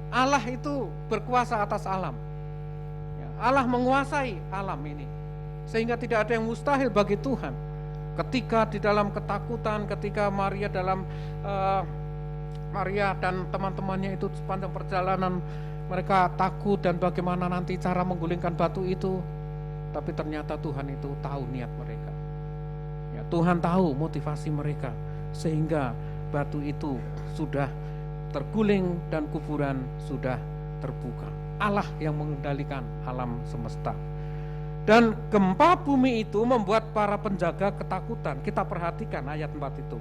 Allah itu berkuasa atas alam. Ya, Allah menguasai alam ini. Sehingga tidak ada yang mustahil bagi Tuhan. Ketika di dalam ketakutan, ketika Maria dan teman-temannya itu sepanjang perjalanan mereka takut dan bagaimana nanti cara menggulingkan batu itu. Tapi ternyata Tuhan itu tahu niat mereka. Ya, Tuhan tahu motivasi mereka sehingga batu itu sudah terguling dan kuburan sudah terbuka. Allah yang mengendalikan alam semesta. Dan gempa bumi itu membuat para penjaga ketakutan. Kita perhatikan ayat 4 itu.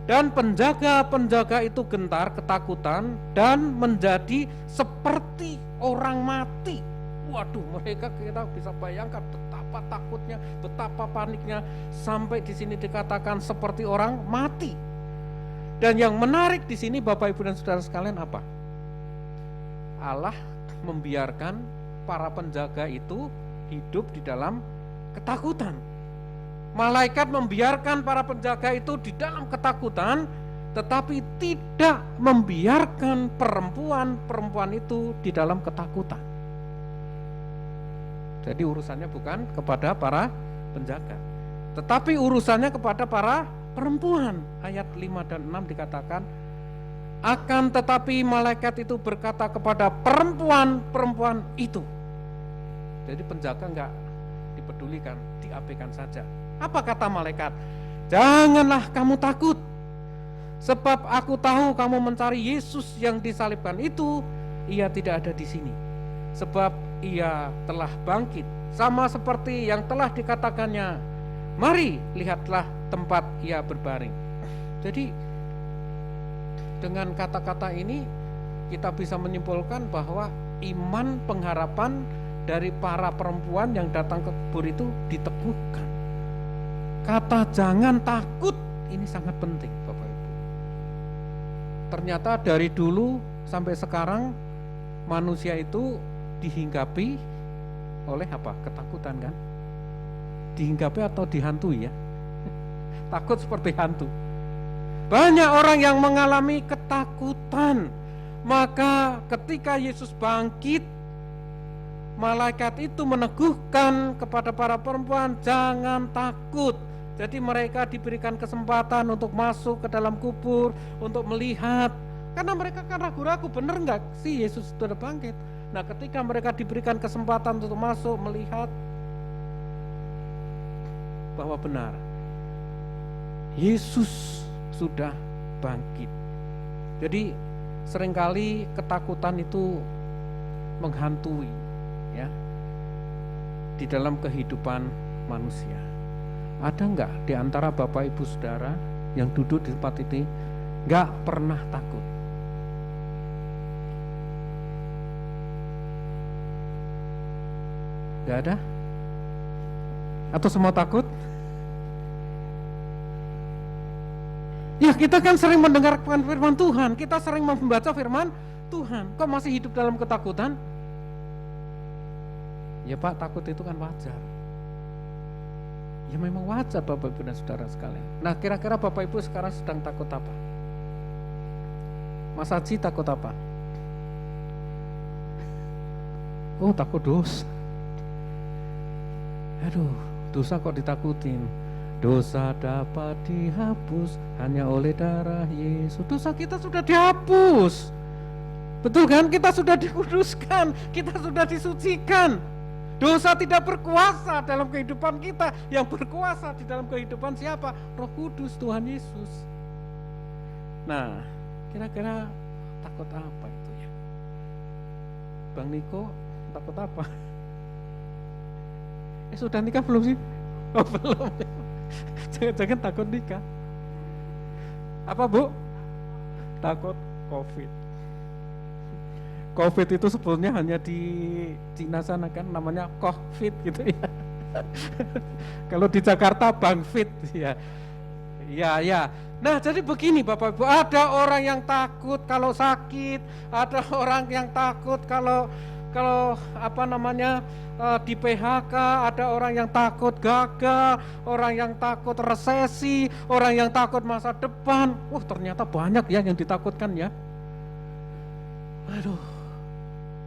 Dan penjaga-penjaga itu gentar ketakutan dan menjadi seperti orang mati. Waduh, mereka kita bisa bayangkan betapa takutnya, betapa paniknya, sampai di sini dikatakan seperti orang mati. Dan yang menarik di sini Bapak Ibu dan Saudara sekalian apa? Allah membiarkan para penjaga itu hidup di dalam ketakutan. Malaikat membiarkan para penjaga itu di dalam ketakutan, tetapi tidak membiarkan perempuan-perempuan itu di dalam ketakutan. Jadi urusannya bukan kepada para penjaga, tetapi urusannya kepada para perempuan. Ayat 5 dan 6 dikatakan, akan tetapi malaikat itu berkata kepada perempuan-perempuan itu. Jadi penjaga enggak dipedulikan, diabaikan saja. Apa kata malaikat? Janganlah kamu takut, sebab aku tahu kamu mencari Yesus yang disalibkan itu. Ia tidak ada di sini, sebab ia telah bangkit, sama seperti yang telah dikatakannya. Mari, lihatlah tempat ia berbaring. Jadi dengan kata-kata ini kita bisa menyimpulkan bahwa iman pengharapan dari para perempuan yang datang ke kubur itu diteguhkan. Kata jangan takut ini sangat penting, Bapak Ibu. Ternyata dari dulu sampai sekarang manusia itu dihinggapi oleh apa? Ketakutan kan? Dihinggapi atau dihantui ya? Takut seperti hantu. Banyak orang yang mengalami ketakutan. Maka ketika Yesus bangkit, malaikat itu meneguhkan kepada para perempuan, jangan takut. Jadi mereka diberikan kesempatan untuk masuk ke dalam kubur, untuk melihat. Karena mereka kan ragu-ragu, benar enggak sih Yesus sudah bangkit. Nah, ketika mereka diberikan kesempatan untuk masuk, melihat bahwa benar Yesus sudah bangkit. Jadi seringkali ketakutan itu menghantui ya di dalam kehidupan manusia. Ada enggak di antara Bapak Ibu Saudara yang duduk di tempat ini enggak pernah takut? Enggak ada? Atau semua takut? Ya, kita kan sering mendengarkan firman Tuhan, kita sering membaca firman Tuhan. Kok masih hidup dalam ketakutan? Ya Pak, takut itu kan wajar. Ya memang wajar Bapak Ibu dan Saudara sekalian. Nah, kira-kira Bapak Ibu sekarang sedang takut apa? Mas Haji takut apa? Oh, takut dosa. Aduh, dosa kok ditakutin? Dosa dapat dihapus hanya oleh darah Yesus. Dosa kita sudah dihapus. Betul kan? Kita sudah dikuduskan, kita sudah disucikan. Dosa tidak berkuasa dalam kehidupan kita. Yang berkuasa di dalam kehidupan siapa? Roh Kudus, Tuhan Yesus. Nah, kira-kira takut apa itu ya? Bang Niko takut apa? Sudah nikah belum sih? Oh, belum. Jangan-jangan takut nikah. Apa Bu? Takut COVID. COVID itu sebetulnya hanya di Cina sana kan namanya COVID gitu ya. Kalau di Jakarta Bangfit ya. Ya. Nah, jadi begini Bapak Ibu, ada orang yang takut kalau sakit, ada orang yang takut kalau di PHK, ada orang yang takut gagal, orang yang takut resesi, orang yang takut masa depan. Ternyata banyak ya yang ditakutkan ya. Aduh,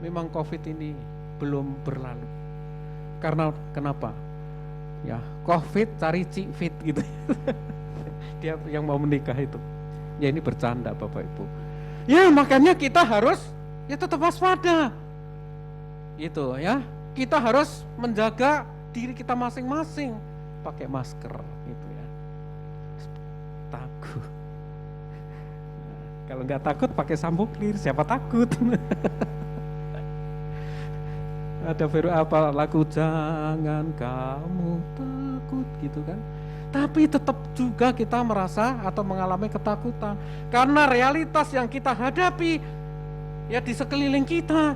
memang COVID ini belum berlalu. Karena kenapa? Ya, COVID cari cik fit gitu. Dia yang mau menikah itu. Ya ini bercanda Bapak Ibu. Ya makanya kita harus ya tetap waspada. Itu ya. Kita harus menjaga diri kita masing-masing, pakai masker gitu ya. Takut. Nah, kalau nggak takut pakai sabuk clear, siapa takut? Ada lagu jangan kamu takut gitu kan. Tapi tetap juga kita merasa atau mengalami ketakutan karena realitas yang kita hadapi ya di sekeliling kita,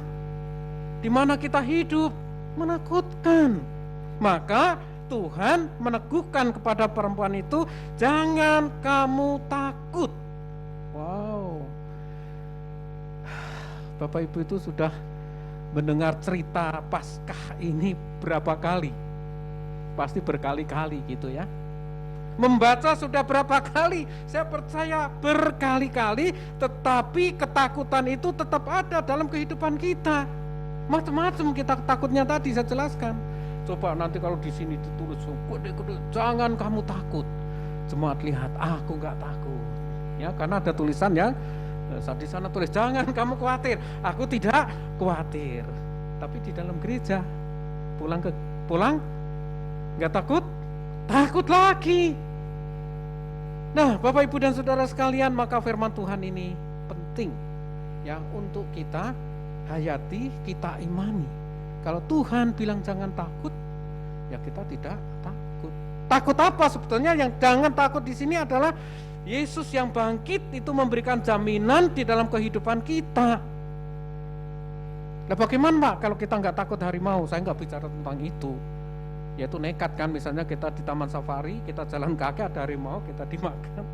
di mana kita hidup menakutkan. Maka Tuhan meneguhkan kepada perempuan itu, jangan kamu takut. Wow. Bapak Ibu itu sudah mendengar cerita Paskah ini berapa kali? Pasti berkali-kali gitu ya. Membaca sudah berapa kali? Saya percaya berkali-kali, tetapi ketakutan itu tetap ada dalam kehidupan kita. Macam-macam kita takutnya tadi saya jelaskan. Coba nanti kalau di sini ditulis gede-gede, jangan kamu takut. Jemaat lihat, aku nggak takut. Ya, karena ada tulisan yang di sana tulis jangan kamu khawatir. Aku tidak khawatir. Tapi di dalam gereja pulang nggak takut, takut lagi. Nah, Bapak Ibu dan Saudara sekalian, maka firman Tuhan ini penting ya untuk kita hayati, kita imani. Kalau Tuhan bilang jangan takut, ya kita tidak takut. Takut apa sebetulnya? Yang jangan takut di sini adalah Yesus yang bangkit itu memberikan jaminan di dalam kehidupan kita. Nah, bagaimana Pak kalau kita nggak takut harimau? Saya nggak bicara tentang itu. Yaitu nekat kan, misalnya kita di taman safari, kita jalan kaki ada harimau, kita dimakan.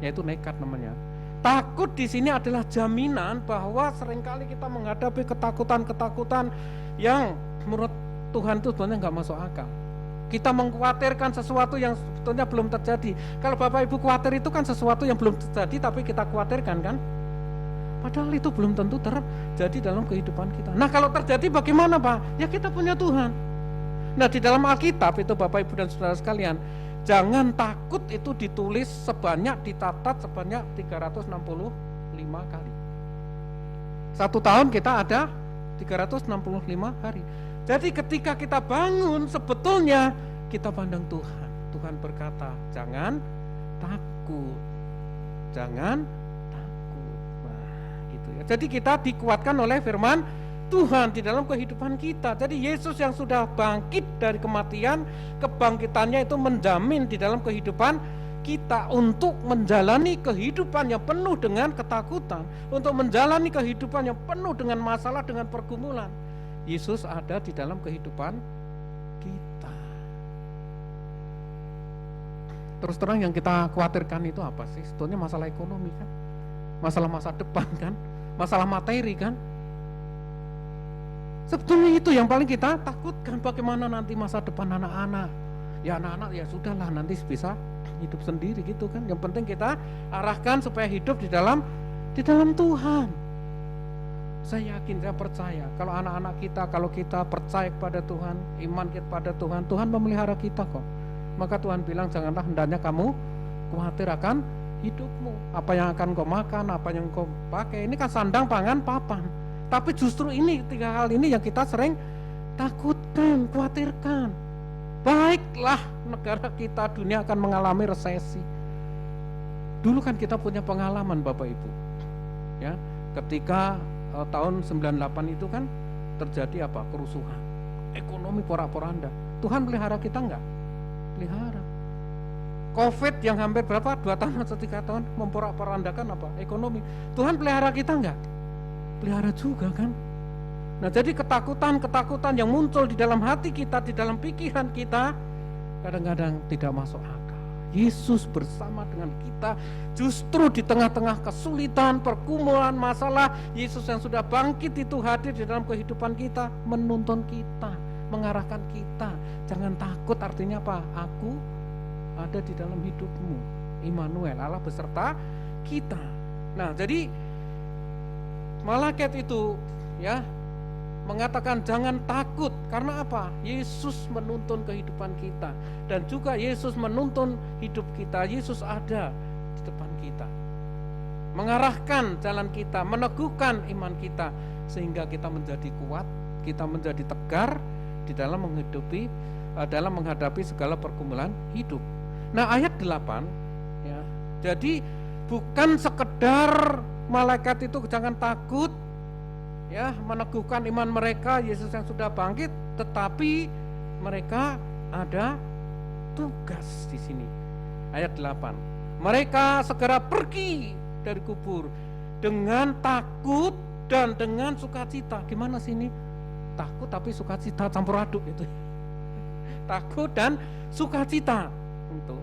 Yaitu nekat namanya. Takut di sini adalah jaminan bahwa seringkali kita menghadapi ketakutan-ketakutan yang menurut Tuhan itu sebenarnya nggak masuk akal. Kita mengkhawatirkan sesuatu yang sebetulnya belum terjadi. Kalau Bapak Ibu khawatir itu kan sesuatu yang belum terjadi tapi kita khawatirkan kan? Padahal itu belum tentu terjadi dalam kehidupan kita. Nah kalau terjadi bagaimana Pak? Ya kita punya Tuhan. Nah di dalam Alkitab itu Bapak Ibu dan Saudara sekalian, jangan takut itu ditulis dicatat sebanyak 365 kali. Satu tahun kita ada 365 hari. Jadi ketika kita bangun sebetulnya kita pandang Tuhan. Tuhan berkata, jangan takut. Jangan takut. gitu ya. Jadi kita dikuatkan oleh firman Tuhan di dalam kehidupan kita. Jadi Yesus yang sudah bangkit dari kematian, kebangkitannya itu menjamin di dalam kehidupan kita untuk menjalani kehidupan yang penuh dengan ketakutan, untuk menjalani kehidupan yang penuh dengan masalah, dengan pergumulan. Yesus ada di dalam kehidupan kita. Terus terang yang kita khawatirkan itu apa sih? Sebetulnya masalah ekonomi kan, masalah masa depan kan, masalah materi kan. Sebetulnya itu yang paling kita takutkan, bagaimana nanti masa depan anak-anak. Ya anak-anak ya sudahlah, nanti bisa hidup sendiri gitu kan. Yang penting kita arahkan supaya hidup di dalam Tuhan. Saya yakin, saya percaya kalau anak-anak kita, kalau kita percaya kepada Tuhan, iman kita pada Tuhan, Tuhan memelihara kita kok. Maka Tuhan bilang, janganlah hendaknya kamu khawatir akan hidupmu, apa yang akan kau makan, apa yang kau pakai. Ini kan sandang, pangan, papan. Tapi justru ini, 3 hal ini yang kita sering takutkan, khawatirkan. Baiklah negara kita, dunia akan mengalami resesi. Dulu kan kita punya pengalaman Bapak Ibu, ya, ketika tahun 98 itu kan terjadi apa? Kerusuhan, ekonomi porak-poranda. Tuhan pelihara kita enggak? Pelihara. Covid yang hampir berapa? 2 tahun atau 3 tahun memporak-porandakan apa? Ekonomi. Tuhan pelihara kita enggak? Pelihara juga kan. Nah, jadi ketakutan yang muncul di dalam hati kita, di dalam pikiran kita, kadang-kadang tidak masuk akal. Yesus bersama dengan kita, justru di tengah-tengah kesulitan, pergumulan, masalah, Yesus yang sudah bangkit itu hadir di dalam kehidupan kita, menuntun kita, mengarahkan kita. Jangan takut, artinya apa? Aku ada di dalam hidupmu. Immanuel, Allah beserta kita. Nah, jadi malaikat itu ya mengatakan jangan takut, karena apa? Yesus menuntun kehidupan kita, dan juga Yesus menuntun hidup kita. Yesus ada di depan kita, mengarahkan jalan kita, meneguhkan iman kita, sehingga kita menjadi kuat, kita menjadi tegar di dalam menghadapi segala pergumulan hidup. Nah, ayat 8 ya. Jadi bukan sekedar malaikat itu jangan takut, ya, meneguhkan iman mereka, Yesus yang sudah bangkit, tetapi mereka ada tugas di sini. Ayat 8. Mereka segera pergi dari kubur dengan takut dan dengan sukacita. Gimana sih ini? Takut tapi sukacita campur aduk itu. Takut dan sukacita itu.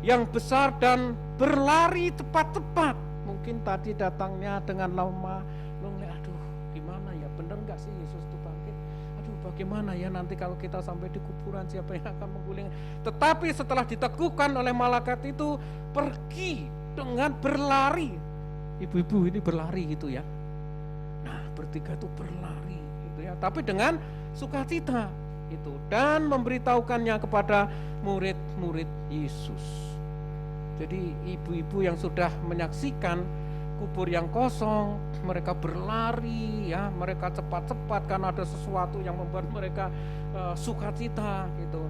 Yang besar dan berlari cepat-cepat. Mungkin tadi datangnya dengan lama, aduh gimana ya, bener gak sih Yesus itu bangkit? Aduh bagaimana ya nanti kalau kita sampai di kuburan, siapa yang akan mengguling? Tetapi setelah diteguhkan oleh malaikat itu, pergi dengan berlari. Ibu-ibu ini berlari gitu ya. Nah, bertiga itu berlari gitu ya, tapi dengan sukacita itu, dan memberitahukannya kepada murid-murid Yesus. Jadi ibu-ibu yang sudah menyaksikan kubur yang kosong, mereka berlari ya, mereka cepat-cepat karena ada sesuatu yang membuat mereka sukacita gitu.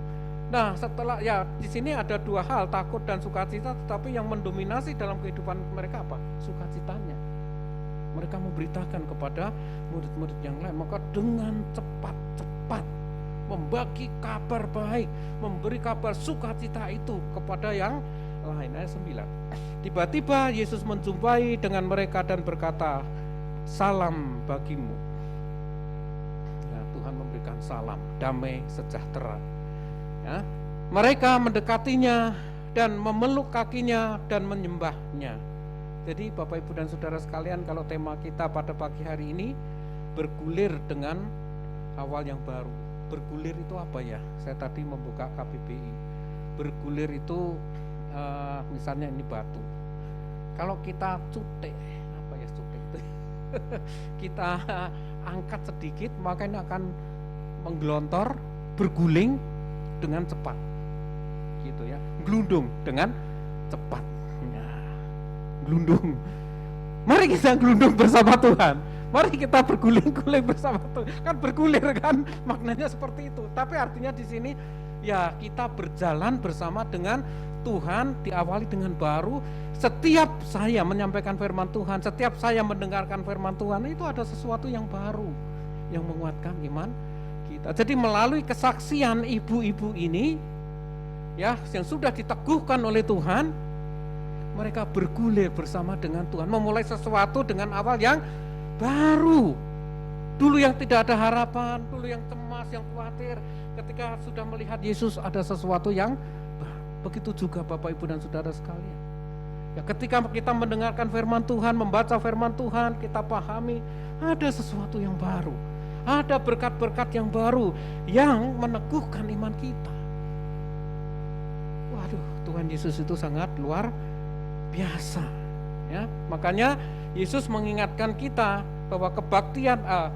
Nah, setelah ya di sini ada 2 hal, takut dan sukacita, tetapi yang mendominasi dalam kehidupan mereka apa? Sukacitanya. Mereka memberitakan kepada murid-murid yang lain, maka dengan cepat-cepat membagi kabar baik, memberi kabar sukacita itu kepada yang lain. Ayat 9. Tiba-tiba Yesus menjumpai dengan mereka dan berkata, salam bagimu. Ya, Tuhan memberikan salam, damai sejahtera. Ya, mereka mendekatinya dan memeluk kakinya dan menyembahnya. Jadi Bapak Ibu dan Saudara sekalian, kalau tema kita pada pagi hari ini bergulir dengan awal yang baru. Bergulir itu apa ya? Saya tadi membuka KBBI. Bergulir itu misalnya ini batu. Kalau kita cutek, apa ya cutek itu? Kita angkat sedikit, maka ini akan menggelontor, berguling dengan cepat, gitu ya, gelundung dengan cepat. Ya, gelundung. Mari kita gelundung bersama Tuhan. Mari kita berguling-guling bersama Tuhan. Kan bergulir kan, maknanya seperti itu. Tapi artinya di sini ya kita berjalan bersama dengan Tuhan, diawali dengan baru, setiap saya menyampaikan firman Tuhan, setiap saya mendengarkan firman Tuhan, itu ada sesuatu yang baru yang menguatkan iman kita. Jadi melalui kesaksian ibu-ibu ini, ya, yang sudah diteguhkan oleh Tuhan, mereka bergulir bersama dengan Tuhan, memulai sesuatu dengan awal yang baru. Dulu yang tidak ada harapan, dulu yang cemas, yang khawatir, ketika sudah melihat Yesus ada sesuatu yang baru. Begitu juga Bapak Ibu dan Saudara sekalian. Ya, ketika kita mendengarkan firman Tuhan, membaca firman Tuhan, kita pahami ada sesuatu yang baru. Ada berkat-berkat yang baru yang meneguhkan iman kita. Waduh, Tuhan Yesus itu sangat luar biasa. Ya, makanya Yesus mengingatkan kita bahwa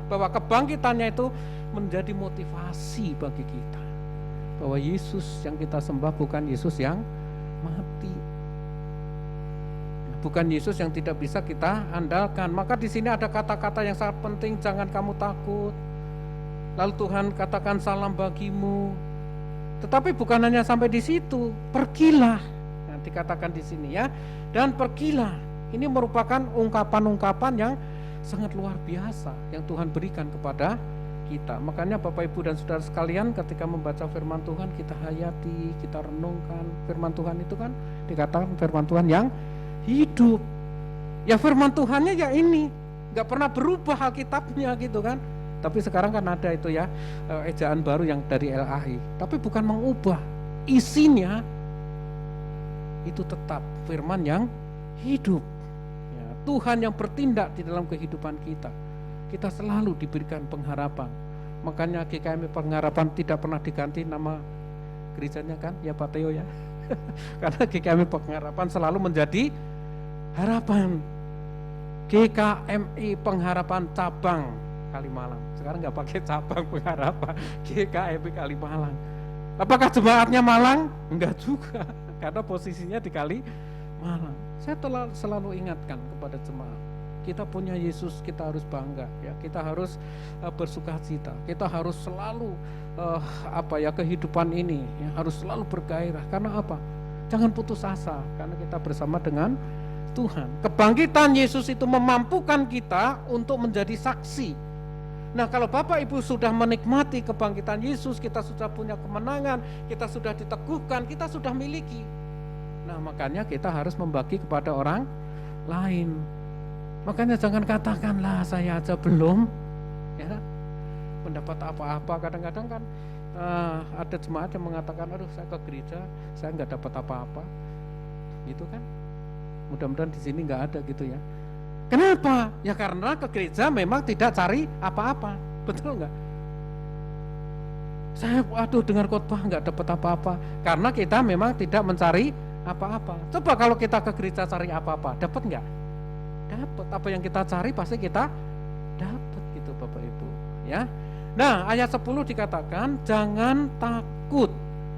bahwa kebangkitannya itu menjadi motivasi bagi kita. Bahwa Yesus yang kita sembah bukan Yesus yang mati. Bukan Yesus yang tidak bisa kita andalkan. Maka di sini ada kata-kata yang sangat penting, jangan kamu takut. Lalu Tuhan katakan salam bagimu. Tetapi bukan hanya sampai di situ, pergilah. Nah, dikatakan di sini ya. Dan pergilah. Ini merupakan ungkapan-ungkapan yang sangat luar biasa yang Tuhan berikan kepada kita. Makanya Bapak Ibu dan Saudara sekalian, ketika membaca firman Tuhan, kita hayati, kita renungkan. Firman Tuhan itu kan dikatakan firman Tuhan yang hidup. Ya, firman Tuhannya ya ini, gak pernah berubah Alkitabnya gitu kan. Tapi sekarang kan ada itu ya, ejaan baru yang dari LAI. Tapi bukan mengubah, isinya itu tetap firman yang hidup. Ya, Tuhan yang bertindak di dalam kehidupan kita. Kita selalu diberikan pengharapan. Makanya GKM Pengharapan tidak pernah diganti nama gerejanya kan, ya Pak Teo ya. Karena GKM Pengharapan selalu menjadi harapan. GKMI Pengharapan cabang Kalimalang. Sekarang nggak pakai cabang Pengharapan, GKMI Kalimalang. Apakah jemaatnya Malang? Enggak juga, karena posisinya di Kalimalang. Saya selalu ingatkan kepada jemaat, kita punya Yesus, kita harus bangga, ya. Kita harus bersukacita. Kita harus selalu kehidupan ini ya, harus selalu bergairah. Karena apa? Jangan putus asa, karena kita bersama dengan Tuhan. Kebangkitan Yesus itu memampukan kita untuk menjadi saksi. Nah, kalau Bapak Ibu sudah menikmati kebangkitan Yesus, kita sudah punya kemenangan, kita sudah diteguhkan, kita sudah miliki. Nah, makanya kita harus membagi kepada orang lain. Makanya jangan katakanlah saya aja belum ya mendapat apa-apa. Kadang-kadang kan ada jemaat yang mengatakan, aduh saya ke gereja, saya nggak dapat apa-apa, gitu kan. Mudah-mudahan di sini nggak ada gitu ya. Kenapa? Ya karena ke gereja memang tidak cari apa-apa, betul nggak? Saya dengar khotbah nggak dapat apa-apa, karena kita memang tidak mencari apa-apa. Coba kalau kita ke gereja cari apa-apa, dapat nggak? Dapat. Apa yang kita cari pasti kita dapat gitu Bapak Ibu ya. Nah, ayat 10 dikatakan jangan takut,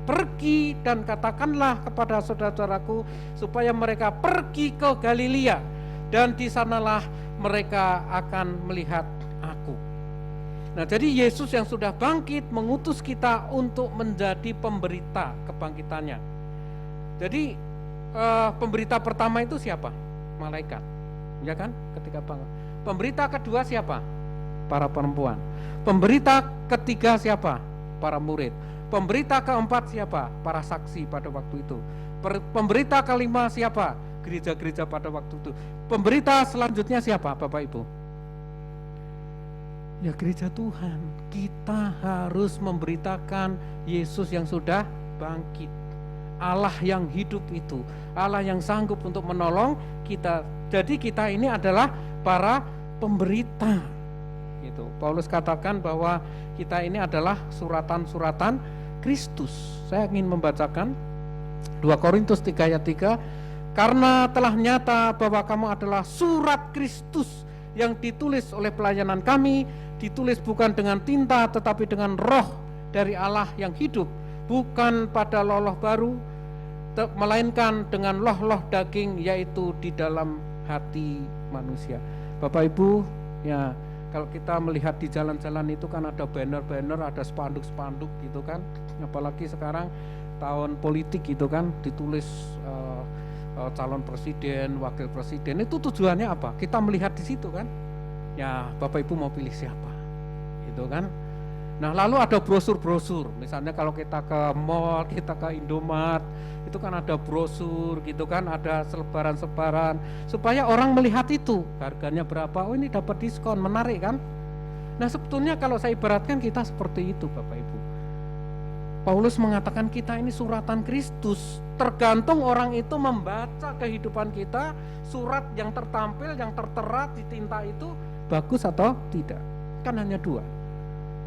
pergi dan katakanlah kepada saudara-saudaraku supaya mereka pergi ke Galilea dan di sanalah mereka akan melihat aku. Nah, jadi Yesus yang sudah bangkit mengutus kita untuk menjadi pemberita kebangkitannya. Jadi pemberita pertama itu siapa? Malaikat. Ya kan? Ketika bangun. Pemberita kedua siapa? Para perempuan. Pemberita ketiga siapa? Para murid. Pemberita keempat siapa? Para saksi pada waktu itu. Pemberita kelima siapa? Gereja-gereja pada waktu itu. Pemberita selanjutnya siapa Bapak Ibu? Ya gereja Tuhan. Kita harus memberitakan Yesus yang sudah bangkit. Allah yang hidup itu, Allah yang sanggup untuk menolong kita. Jadi kita ini adalah para pemberita. Gitu. Paulus katakan bahwa kita ini adalah suratan-suratan Kristus. Saya ingin membacakan 2 Korintus 3 ayat 3. Karena telah nyata bahwa kamu adalah surat Kristus yang ditulis oleh pelayanan kami, ditulis bukan dengan tinta tetapi dengan roh dari Allah yang hidup, bukan pada loh-loh baru, melainkan dengan loh-loh daging, yaitu di dalam hati manusia. Bapak Ibu, ya kalau kita melihat di jalan-jalan itu kan ada banner-banner, ada spanduk-spanduk gitu kan. Apalagi sekarang tahun politik gitu kan, ditulis calon presiden, wakil presiden, itu tujuannya apa? Kita melihat di situ kan, ya Bapak Ibu mau pilih siapa, gitu kan. Nah lalu ada brosur-brosur, misalnya kalau kita ke mall, kita ke Indomaret, itu kan ada brosur gitu kan, ada selebaran-selebaran, supaya orang melihat itu, harganya berapa, oh ini dapat diskon, menarik kan. Nah sebetulnya kalau saya ibaratkan kita seperti itu Bapak Ibu. Paulus mengatakan kita ini suratan Kristus, tergantung orang itu membaca kehidupan kita, surat yang tertampil, yang tertera di tinta itu bagus atau tidak. Kan hanya dua,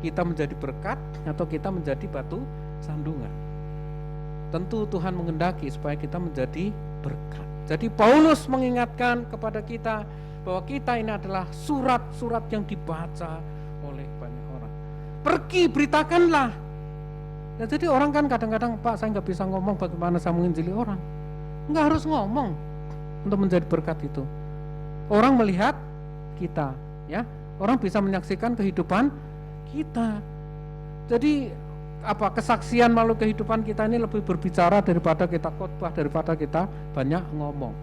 kita menjadi berkat atau kita menjadi batu sandungan. Tentu Tuhan menghendaki supaya kita menjadi berkat. Jadi Paulus mengingatkan kepada kita bahwa kita ini adalah surat-surat yang dibaca oleh banyak orang. Pergi beritakanlah. Ya, jadi orang kan kadang-kadang, Pak saya nggak bisa ngomong, bagaimana saya menginjili orang? Nggak harus ngomong untuk menjadi berkat itu. Orang melihat kita, ya, orang bisa menyaksikan kehidupan kita. Jadi apa, kesaksian melalui kehidupan kita ini lebih berbicara daripada kita khotbah, daripada kita banyak ngomong.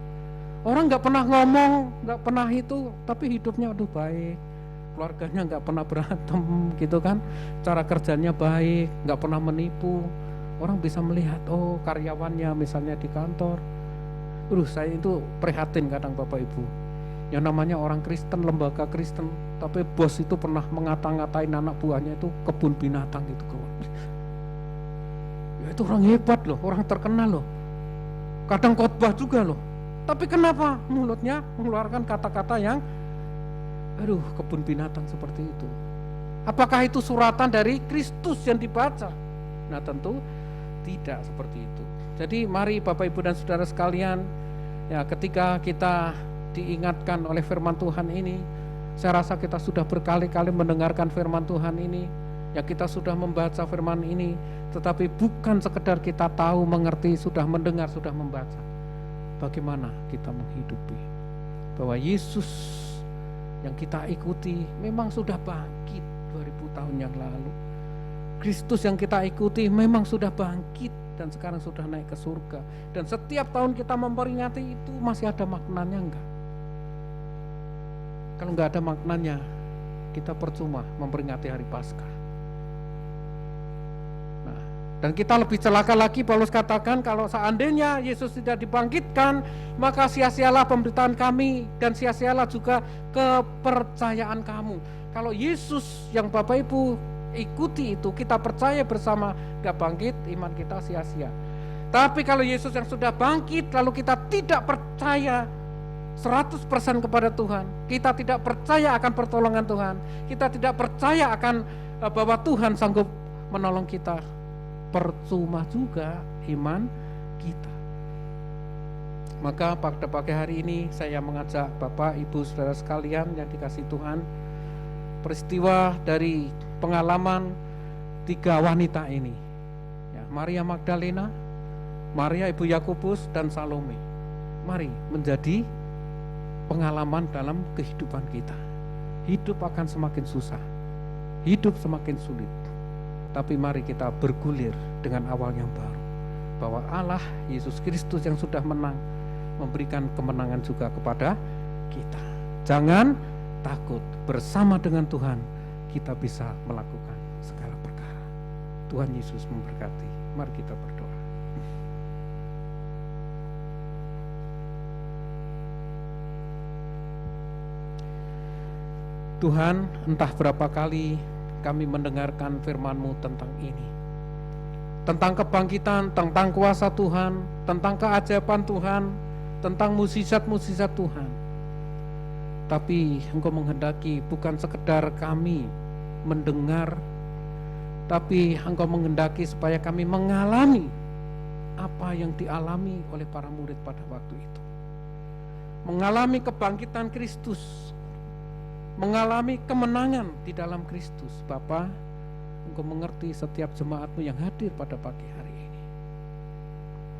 Orang nggak pernah ngomong, nggak pernah itu, tapi hidupnya aduh baik, keluarganya nggak pernah berantem gitu kan, cara kerjanya baik, nggak pernah menipu. Orang bisa melihat, oh karyawannya misalnya di kantor, saya itu prihatin kadang Bapak Ibu, yang namanya orang Kristen, lembaga Kristen, tapi bos itu pernah ngata-ngatain anak buahnya itu kebun binatang gitu. Ya itu orang hebat loh, orang terkenal loh, kadang khotbah juga loh, tapi kenapa mulutnya mengeluarkan kata-kata yang aduh kebun binatang seperti itu? Apakah itu suratan dari Kristus yang dibaca? Nah tentu tidak seperti itu. Jadi mari Bapak Ibu dan Saudara sekalian, ya ketika kita diingatkan oleh firman Tuhan ini, saya rasa kita sudah berkali-kali mendengarkan firman Tuhan ini, ya kita sudah membaca firman ini, tetapi bukan sekedar kita tahu, mengerti, sudah mendengar, sudah membaca. Bagaimana kita menghidupi bahwa Yesus yang kita ikuti memang sudah bangkit 2000 tahun yang lalu. Kristus yang kita ikuti memang sudah bangkit dan sekarang sudah naik ke surga. Dan setiap tahun kita memperingati itu masih ada maknanya enggak? Kalau enggak ada maknanya, kita percuma memperingati hari Paskah. Nah, dan kita lebih celaka lagi, Paulus katakan kalau seandainya Yesus tidak dibangkitkan, maka sia-sialah pemberitaan kami dan sia-sialah juga kepercayaan kamu. Kalau Yesus yang Bapak Ibu ikuti itu, kita percaya bersama, gak bangkit, iman kita sia-sia. Tapi kalau Yesus yang sudah bangkit, lalu kita tidak percaya 100% kepada Tuhan, kita tidak percaya akan pertolongan Tuhan, kita tidak percaya akan bahwa Tuhan sanggup menolong kita, percuma juga iman kita. Maka pada pagi hari ini saya mengajak Bapak, Ibu, Saudara sekalian yang dikasihi Tuhan, peristiwa dari pengalaman 3 wanita ini, ya, Maria Magdalena, Maria Ibu Yakobus, dan Salome. Mari menjadi pengalaman dalam kehidupan kita. Hidup akan semakin susah, hidup semakin sulit, tapi mari kita bergulir dengan awal yang baru, bahwa Allah Yesus Kristus yang sudah menang memberikan kemenangan juga kepada kita. Jangan takut, bersama dengan Tuhan kita bisa melakukan segala perkara. Tuhan Yesus memberkati. Mari kita berdoa. Tuhan, entah berapa kali kami mendengarkan firman-Mu tentang ini, tentang kebangkitan, tentang kuasa Tuhan, tentang keajaiban Tuhan, tentang mukjizat-mukjizat Tuhan. Tapi Engkau menghendaki bukan sekedar kami mendengar, tapi Engkau menghendaki supaya kami mengalami apa yang dialami oleh para murid pada waktu itu. Mengalami kebangkitan Kristus, mengalami kemenangan di dalam Kristus. Bapa, Engkau mengerti setiap jemaat-Mu yang hadir pada pagi hari ini.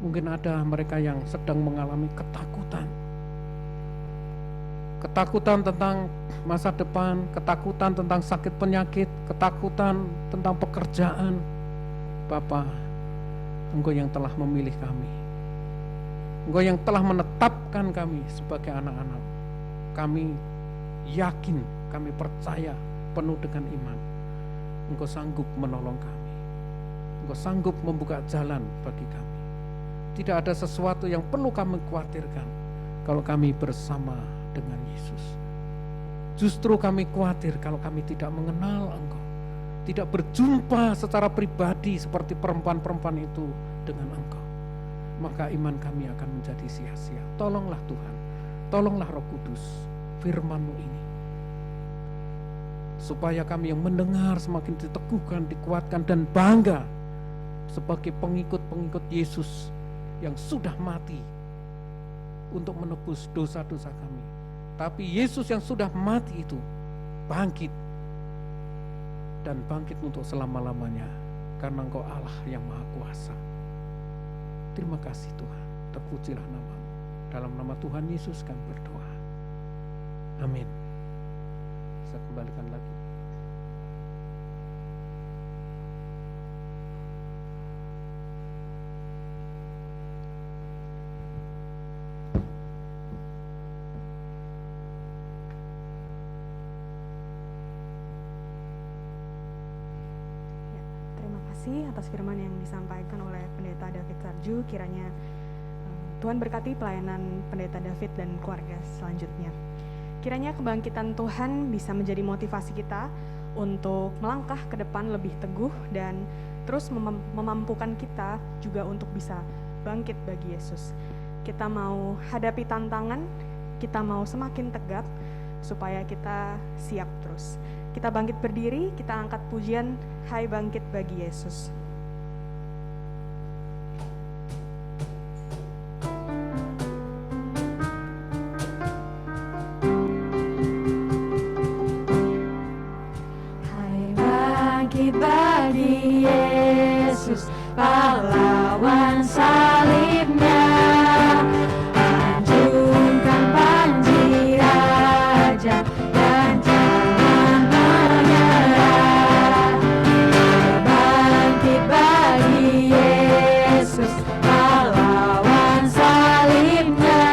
Mungkin ada mereka yang sedang mengalami ketakutan. Ketakutan tentang masa depan, ketakutan tentang sakit penyakit, ketakutan tentang pekerjaan. Bapa, Engkau yang telah memilih kami. Engkau yang telah menetapkan kami sebagai anak-anak. Kami yakin, kami percaya penuh dengan iman. Engkau sanggup menolong kami. Engkau sanggup membuka jalan bagi kami. Tidak ada sesuatu yang perlu kami khawatirkan kalau kami bersama dengan Yesus. Justru kami khawatir kalau kami tidak mengenal Engkau, tidak berjumpa secara pribadi seperti perempuan-perempuan itu dengan Engkau, maka iman kami akan menjadi sia-sia. Tolonglah Tuhan, tolonglah Roh Kudus, firman-Mu ini, supaya kami yang mendengar semakin diteguhkan, dikuatkan, dan bangga sebagai pengikut-pengikut Yesus yang sudah mati untuk menebus dosa-dosa kami. Tapi Yesus yang sudah mati itu bangkit, dan bangkit untuk selama-lamanya, karena Engkau Allah yang Maha Kuasa. Terima kasih Tuhan, terpujilah nama-Mu. Dalam nama Tuhan Yesus kami berdoa. Amin. Saya kembalikan lagi. Terima kasih atas firman yang disampaikan oleh Pendeta David Sarju. Kiranya Tuhan berkati pelayanan Pendeta David dan keluarga selanjutnya. Kiranya kebangkitan Tuhan bisa menjadi motivasi kita untuk melangkah ke depan lebih teguh dan terus memampukan kita juga untuk bisa bangkit bagi Yesus. Kita mau hadapi tantangan, kita mau semakin tegap supaya kita siap terus. Kita bangkit berdiri, kita angkat pujian, Hai bangkit bagi Yesus. Hai bangkit bagi Yesus, pahlawan salibnya. Anjungkan panji raja dan jangan menyerah. Bangkit bagi Yesus, pahlawan salibnya.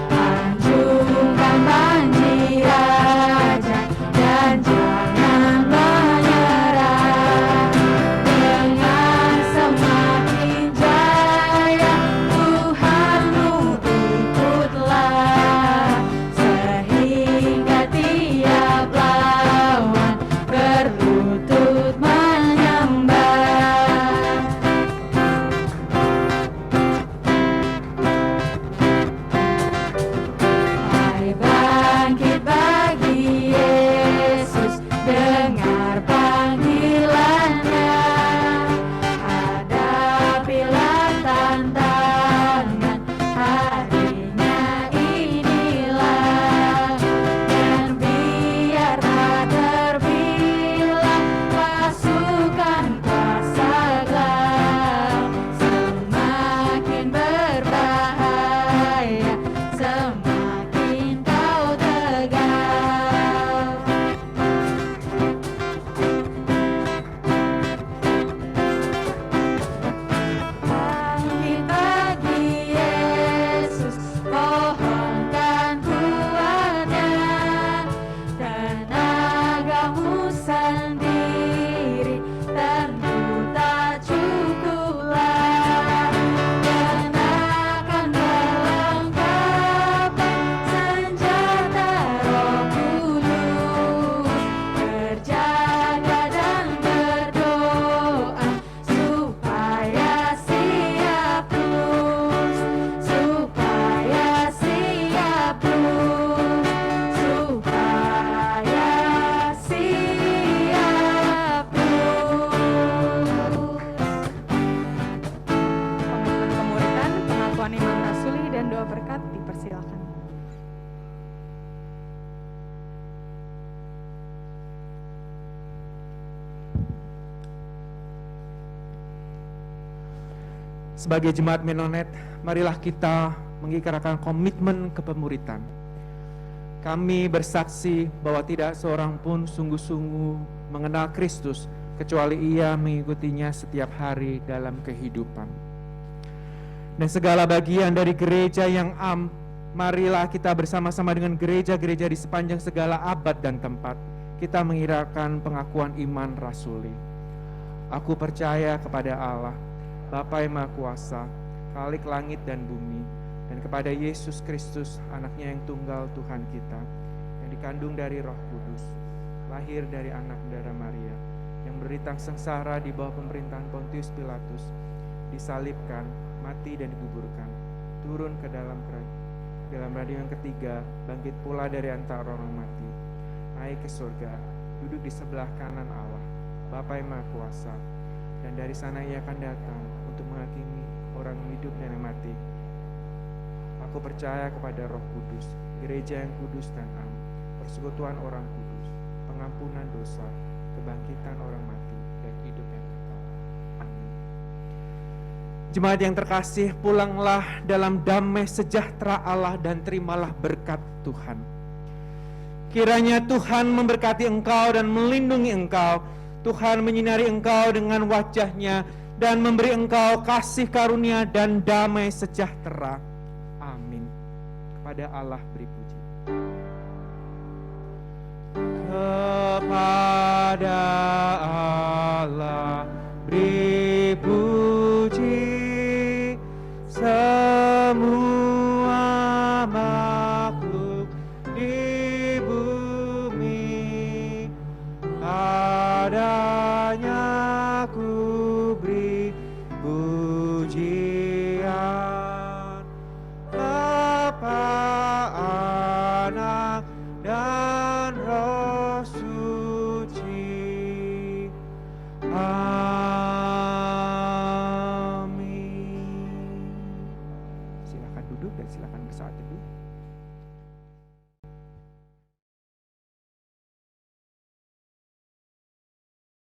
Anjungkan panji raja dan jangan menyerah. Dengan semakin jaya Tuhanmu ikutlah, sehingga tiap lawan berlutut menyembah. Hai bangkit bagi Yesus, dengar panggilannya. Hadapilah tantangan, harinya inilah. Dan biar tak terbilang pasukan kuasa gelap. Semakin berbahaya, semakin kau tegak. Bangkit bagi Yesus, pohonkan kuatnya. Tenagamu sendiri tentu tak cukuplah. Kenakan perlengkapan senjata Roh Kudus. Berjaga dan berdoa supaya siap terus, supaya siap terus, supaya siap terus. Komitmen pemuridan, pengakuan iman rasuli, dan doa berkat dipersilakan. Sebagai jemaat Menonet, marilah kita mengikrarkan komitmen kepemuritan. Kami bersaksi bahwa tidak seorang pun sungguh-sungguh mengenal Kristus kecuali ia mengikutinya setiap hari dalam kehidupan. dan segala bagian dari gereja yang marilah kita bersama-sama dengan gereja-gereja di sepanjang segala abad dan tempat kita mengirakan pengakuan iman rasuli. Aku percaya kepada Allah, Bapa yang Maha Kuasa, Khalik langit dan bumi, dan kepada Yesus Kristus, anaknya yang tunggal Tuhan kita, yang dikandung dari Roh Kudus, lahir dari anak darah Maria, yang menderita sengsara di bawah pemerintahan Pontius Pilatus, disalibkan, mati dan dikuburkan, turun ke dalam radio yang ketiga, bangkit pula dari antara orang mati, naik ke surga, duduk di sebelah kanan Allah, Bapa yang Maha Kuasa, dan dari sana ia akan datang untuk menghakimi orang hidup dan yang mati. Aku percaya kepada Roh Kudus, gereja yang kudus dan am, persekutuan orang kudus, pengampunan dosa, kebangkitan orang mati, dan hidup yang kekal. Amin. Jemaat yang terkasih, pulanglah dalam damai sejahtera Allah dan terimalah berkat Tuhan. Kiranya Tuhan memberkati engkau dan melindungi engkau. Tuhan menyinari engkau dengan wajah-Nya dan memberi engkau kasih karunia dan damai sejahtera. Amin. Kepada Allah beri puji. Kepada